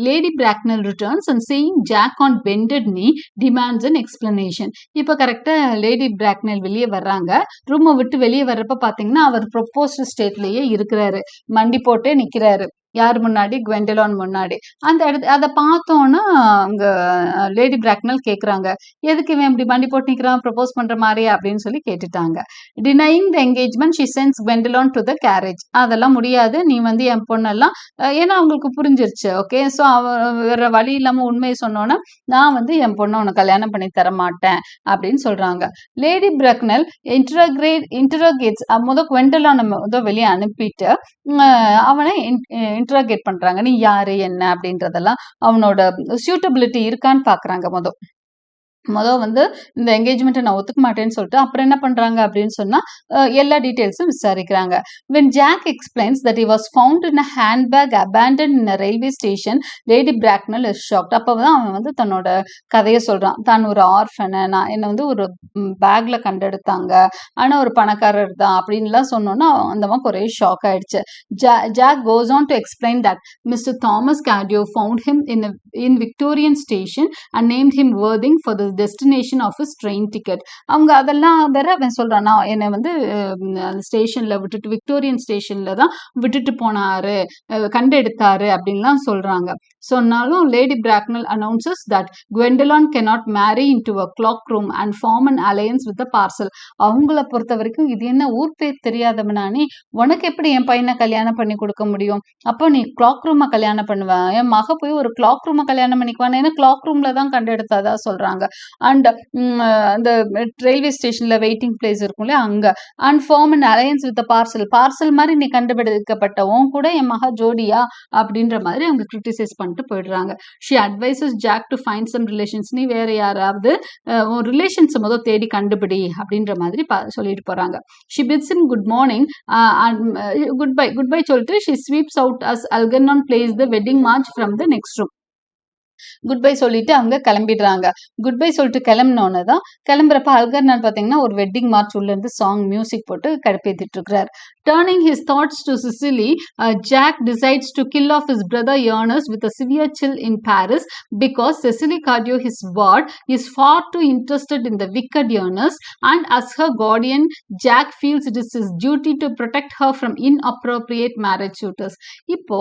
[SPEAKER 1] Lady Bracknell returns and seeing Jack on bended knee demands an explanation. இப்போ கரெக்டா லேடி பிராக்னெல் வெளியே வர்றாங்க. ரூமை விட்டு வெளியே வர்றப்ப பாத்தீங்கன்னா அவர் ப்ரொபோஸ்ட் ஸ்டேட்லயே இருக்கிறாரு, மண்டி போட்டே நிக்கிறாரு. யார் முன்னாடி, குவெண்டலான் முன்னாடி. அந்த அதை பார்த்தோன்னா அங்க லேடி பிராக்னல் கேட்குறாங்க, எதுக்கு இவன் இப்படி மண்டி போட்டு நிற்கிறான், ப்ரப்போஸ் பண்ற மாதிரி அப்படின்னு சொல்லி கேட்டுட்டாங்க. Denying the engagement she sends Gwendolen to the carriage. அதெல்லாம் முடியாது, நீ வந்து என் பொண்ணெல்லாம், ஏன்னா அவங்களுக்கு புரிஞ்சிருச்சு. ஓகே, ஸோ வேற வழி இல்லாம உண்மையை சொன்னோன்னா நான் வந்து என் பொண்ணை உனக்கு கல்யாணம் பண்ணி தர மாட்டேன் அப்படின்னு சொல்றாங்க. லேடி பிராக்னல் இன்டரோகேட்ஸ் குவெண்டலான் வெளியே அனுப்பிட்டு அவனை இன்ட்ராகேட் பண்றாங்க, நீ யாரு என்ன அப்படின்றதெல்லாம் அவனோட சூட்டபிலிட்டி இருக்கான்னு பாக்குறாங்க. வந்து இந்த என்கேஜ்மெண்ட்டை நான் ஒத்துக்க மாட்டேன்னு சொல்லிட்டு அப்புறம் என்ன பண்றாங்க அப்படின்னு சொன்னா எல்லா டீடைல்ஸும் விசாரிக்கிறாங்க. when Jack explains that he was found in a handbag abandoned in a railway station, Lady Bracknell is shocked. அப்பதான் அவன் வந்து தன்னோட கதையை சொல்றான், தான் ஒரு ஆர்ஃபனை, நான் என்ன வந்து ஒரு பேக்ல கண்டெடுத்தாங்க, ஆனா ஒரு பணக்காரர் தான் அப்படின்லாம் சொன்னோன்னா அந்த மாதிரி ஒரே ஷாக் ஆயிடுச்சு. Jack goes on to explain that Mr. Thomas Cardew found him in Victorian station and named him Worthing for the destination of his train ticket. அவங்க அதெல்லாம் வேற அவன் சொல்றான், நான் என்னை வந்து அந்த ஸ்டேஷன்ல விட்டுட்டு, விக்டோரியன் ஸ்டேஷன்ல தான் விட்டுட்டு போனாரு, கண்டெடுத்தாரு அப்படின்லாம் சொல்றாங்க. சொன்னாலும் Lady Bracknell announces that Gwendolen cannot marry into a clock room and form an alliance with the parcel. அவங்கள பொறுத்த வரைக்கும் இது என்ன ஊர் பேர் தெரியாதவனா, நீ உனக்கு எப்படி என் பையனை கல்யாணம் பண்ணி கொடுக்க முடியும், அப்போ நீ கிளாக் ரூமை கல்யாணம் பண்ணுவேன், என் மக போய் ஒரு கிளாக் ரூமை கல்யாணம் பண்ணிக்குவான், ஏன்னா கிளாக் ரூம்ல தான் கண்டெடுத்தாதா சொல்றாங்க. அண்ட் அந்த ரயில்வே ஸ்டேஷன்ல வெயிட்டிங் பிளேஸ் இருக்கும் இல்லையா அங்க, and form an alliance with parcel மாதிரி நீ கண்டுபிடிக்கப்பட்டவும் கூட என் மகா ஜோடியா அப்படின்ற மாதிரி அவங்க கிரிட்டிசைஸ் பண்ணிட்டு போயிடுறாங்க. She advises Jack to find some relations, நீ வேற யாராவது ரிலேஷன்ஸ் முதல் தேடி கண்டுபிடி அப்படின்ற மாதிரி சொல்லிட்டு போறாங்க. She bids him good morning goodbye சொல்லிட்டு she sweeps out as Algernon plays the wedding march from the next room. Goodbye சொல்லிட்டு அவங்க கிளம்பிடுறாங்க. குட் பை சொல்லிட்டு கிளம்பினோன்னு தான், கிளம்புறப்ப அல்கர்னான் பார்த்தீங்கன்னா ஒரு வெட்டிங் மார்ச் உள்ள இருந்து சாங் மியூசிக் போட்டு கடுப்பேத்திட்டு இருக்கிறார். Turning his thoughts to Cecily, Jack decides to kill off his brother Ernest with a severe chill in Paris because Cecily Cardew, his ward, is far too interested in the wicked Ernest, and as her guardian, Jack feels it is his duty to protect her from inappropriate marriage suitors. இப்போ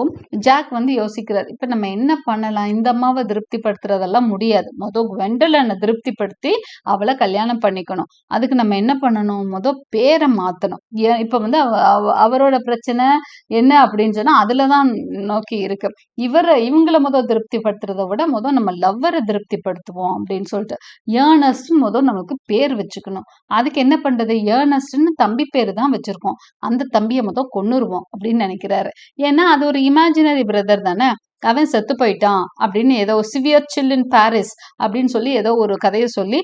[SPEAKER 1] jack வந்து யோசிக்கிறார், இப்ப நம்ம என்ன பண்ணலாம், இந்த அம்மாவை திருப்திப்படுத்துறதெல்லாம் முடியாது, குவெண்டலானை திருப்திப்படுத்தி அவளை கல்யாணம் பண்ணிக்கணும். அதுக்கு நம்ம என்ன பண்ணணும், பேரை மாத்தணும். இப்ப வந்து அவரோட பிரச்சனை என்ன அப்படின்னு சொன்னா அதுலதான் நோக்கி இருக்கு. இவங்களை திருப்திப்படுத்துறதை விட நம்ம லவ்வரை திருப்திப்படுத்துவோம் அப்படின்னு சொல்லிட்டு ஏர்னஸ்ட் நமக்கு பேர் வச்சுக்கணும். அதுக்கு என்ன பண்றது, ஏர்னஸ்ட்னு தம்பி பேரு தான் வச்சிருக்கோம், அந்த தம்பியை கொன்னுருவோம் அப்படின்னு நினைக்கிறாரு. ஏன்னா அது ஒரு இமேஜினரி பிரதர் தானே, அவன் செத்து போயிட்டான் அப்படின்னு ஏதோ சிவியர் சில் இன் பாரிஸ் அப்படின்னு சொல்லி ஏதோ ஒரு கதையை சொல்லி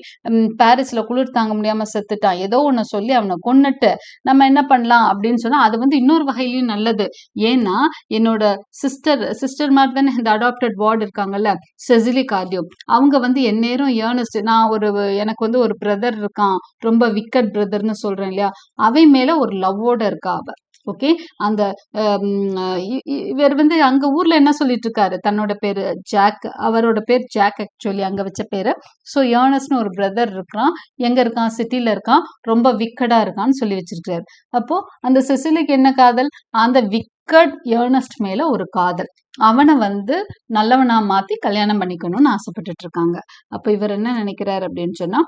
[SPEAKER 1] பாரிஸ்ல குளிர் தாங்க முடியாம செத்துட்டான், ஏதோ ஒண்ணு சொல்லி அவனை கொன்னுட்டு நம்ம என்ன பண்ணலாம் அப்படின்னு சொன்னா அது வந்து இன்னொரு வகையிலயும் நல்லது. ஏன்னா என்னோட சிஸ்டர் மாதிரி தானே இந்த அடாப்டட் வார்டு இருக்காங்கல்ல, செசிலி கார்டியோ, அவங்க வந்து எந்நேரம் ஏர்னஸ்ட், நான் எனக்கு வந்து ஒரு பிரதர் இருக்கான், ரொம்ப விக்கட் பிரதர்னு சொல்றேன் இல்லையா, அவன் மேல ஒரு லவ்வோட இருக்கா அவ. ஓகே, அந்த இவர் வந்து அங்க ஊர்ல என்ன சொல்லிட்டு இருக்காரு, தன்னோட பேரு ஜாக், அவரோட பேர் ஜாக் ஆக்சுவலி அங்க வச்ச பேரு. ஸோ ஏர்னஸ்ட்னு ஒரு பிரதர் இருக்கான், எங்க இருக்கான், சிட்டில இருக்கான், ரொம்ப விக்கடா இருக்கான்னு சொல்லி வச்சிருக்காரு. அப்போ அந்த செசிலிக்கு என்ன காதல், அந்த விக்கட் ஏர்னஸ்ட் மேல ஒரு காதல், அவனை வந்து நல்லவனா மாத்தி கல்யாணம் பண்ணிக்கணும்னு ஆசைப்பட்டுட்டு இருக்காங்க. அப்ப இவர் என்ன நினைக்கிறாரு அப்படின்னு சொன்னா,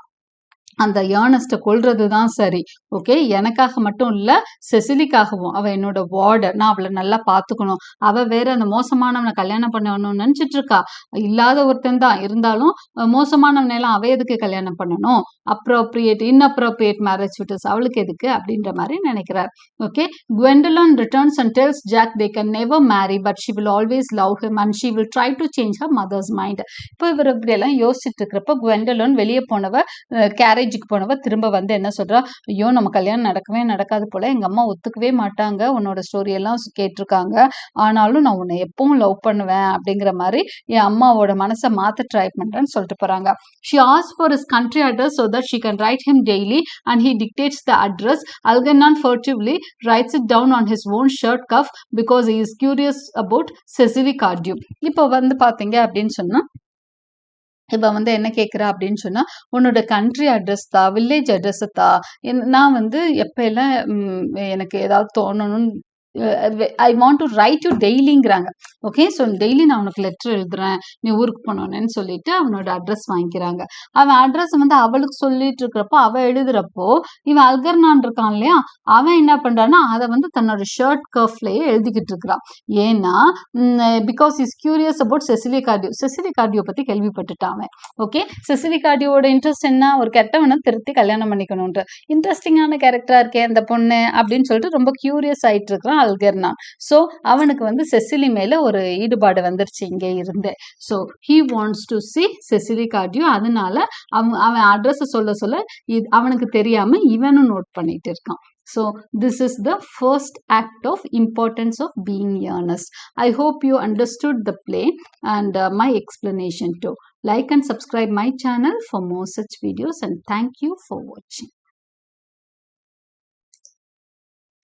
[SPEAKER 1] அந்த ஏர்னஸ்ட்டை கொல்றது தான் சரி. ஓகே. எனக்காக மட்டும் இல்ல, செசிலிக்காகவும். அவ என்னோட வார்டர். நான் அவள நல்லா பார்த்துக்கணும். அவ வேற அந்த மோசமானவன கல்யாணம் பண்ணணும்னு நெனச்சுட்டு இருக்கா. இல்லாத ஒருத்தன் தான். இருந்தாலும் மோசமானவனையெல்லாம் அவ எதுக்கு கல்யாணம் பண்ணணும்? இன்அப்ரோப்ரியேட் மேரேஜ் ஃபிட்டஸ் அவளுக்கு எதுக்கு? அப்படின்ற மாரி நெனைக்கிறார். Okay. Gwendolyn returns and tells Jack they can never marry, but she will always love him and she will try to change her mother's mind. இப்போ இவர் இப்படியெல்லாம் யோசிச்சுட்டு இருக்கிறப்ப Gwendolyn வெளிய போனவ கேரேஜுக்கு போனவ திரும்ப வந்து என்ன சொல்றா, ஐயோ நம்ம கல்யாணம் நடக்கவே நடக்காது போல, எங்க அம்மா ஒத்துக்கவே மாட்டாங்க, உன்னோட ஸ்டோரி எல்லாம் கேட்டிருக்காங்க, ஆனாலும் நான் உன்னை எப்பவும் லவ் பண்ணுவேன் அப்படிங்கிற மாதிரி என் அம்மாவோட மனசை மாத்த ட்ரை பண்றேன்னு சொல்லிட்டு போறாங்க. She asks for his country address so that she can write him daily and he dictates the address. Algernon furtively writes it down on his own shirt cuff because he is curious about Cecily Cardew. இப்போ வந்து பாத்தீங்க அப்படின்னு சொன்னா இப்ப வந்து என்ன கேட்கிறா அப்படின்னு சொன்னா, உன்னோட கண்ட்ரி அட்ரஸ் தா, வில்லேஜ் அட்ரஸ தா. நான் வந்து எப்பல்லாம் எனக்கு ஏதாவது தோணணும்னு I want to write you டெய்லிங்கிறாங்க. ஓகே. ஸோ டெய்லி நான் உனக்கு லெட்டர் எழுதுறேன், நீ ஊருக்கு போனோன்னு சொல்லிட்டு அவனோட அட்ரஸ் வாங்கிக்கிறாங்க. அவன் அட்ரஸ் வந்து அவளுக்கு சொல்லிட்டு இருக்கிறப்போ, அவ எழுதுறப்போ, இவன் அல்கர்னான் இருக்கான் இல்லையா, அவன் என்ன பண்றான்னா அதை வந்து தன்னோட ஷர்ட் கர்ஃப்லயே எழுதிக்கிட்டு இருக்கிறான். ஏன்னா because is curious about Cecily cardio. Cecily cardio பத்தி கேள்விப்பட்டுட்டான் அவன். ஓகே. செசிலி கார்டியோட இன்ட்ரெஸ்ட் என்ன, ஒரு கெட்டவனை திருத்தி கல்யாணம் பண்ணிக்கணும்ன்ற இன்ட்ரெஸ்டிங்கான கேரக்டரா இருக்கே அந்த பொண்ணு அப்படின்னு சொல்லிட்டு ரொம்ப கியூரியஸ் ஆயிட்டு இருக்கிறான் அல்கர்னான். ஸோ அவனுக்கு வந்து செசிலி மேல ஒரு ஈடுபாடு வந்துருச்சு இங்கே இருந்து. So he wants to C Cecily cardio. அதனால அவன் அட்ரஸ் சொல்ல சொல்ல அவனுக்கு தெரியாம இவனும் நோட் பண்ணிட்டு இருக்கான். So this is the first act of importance of being earnest. I hope you understood the play and my explanation too. Like and subscribe my channel for more such videos, and thank you for watching.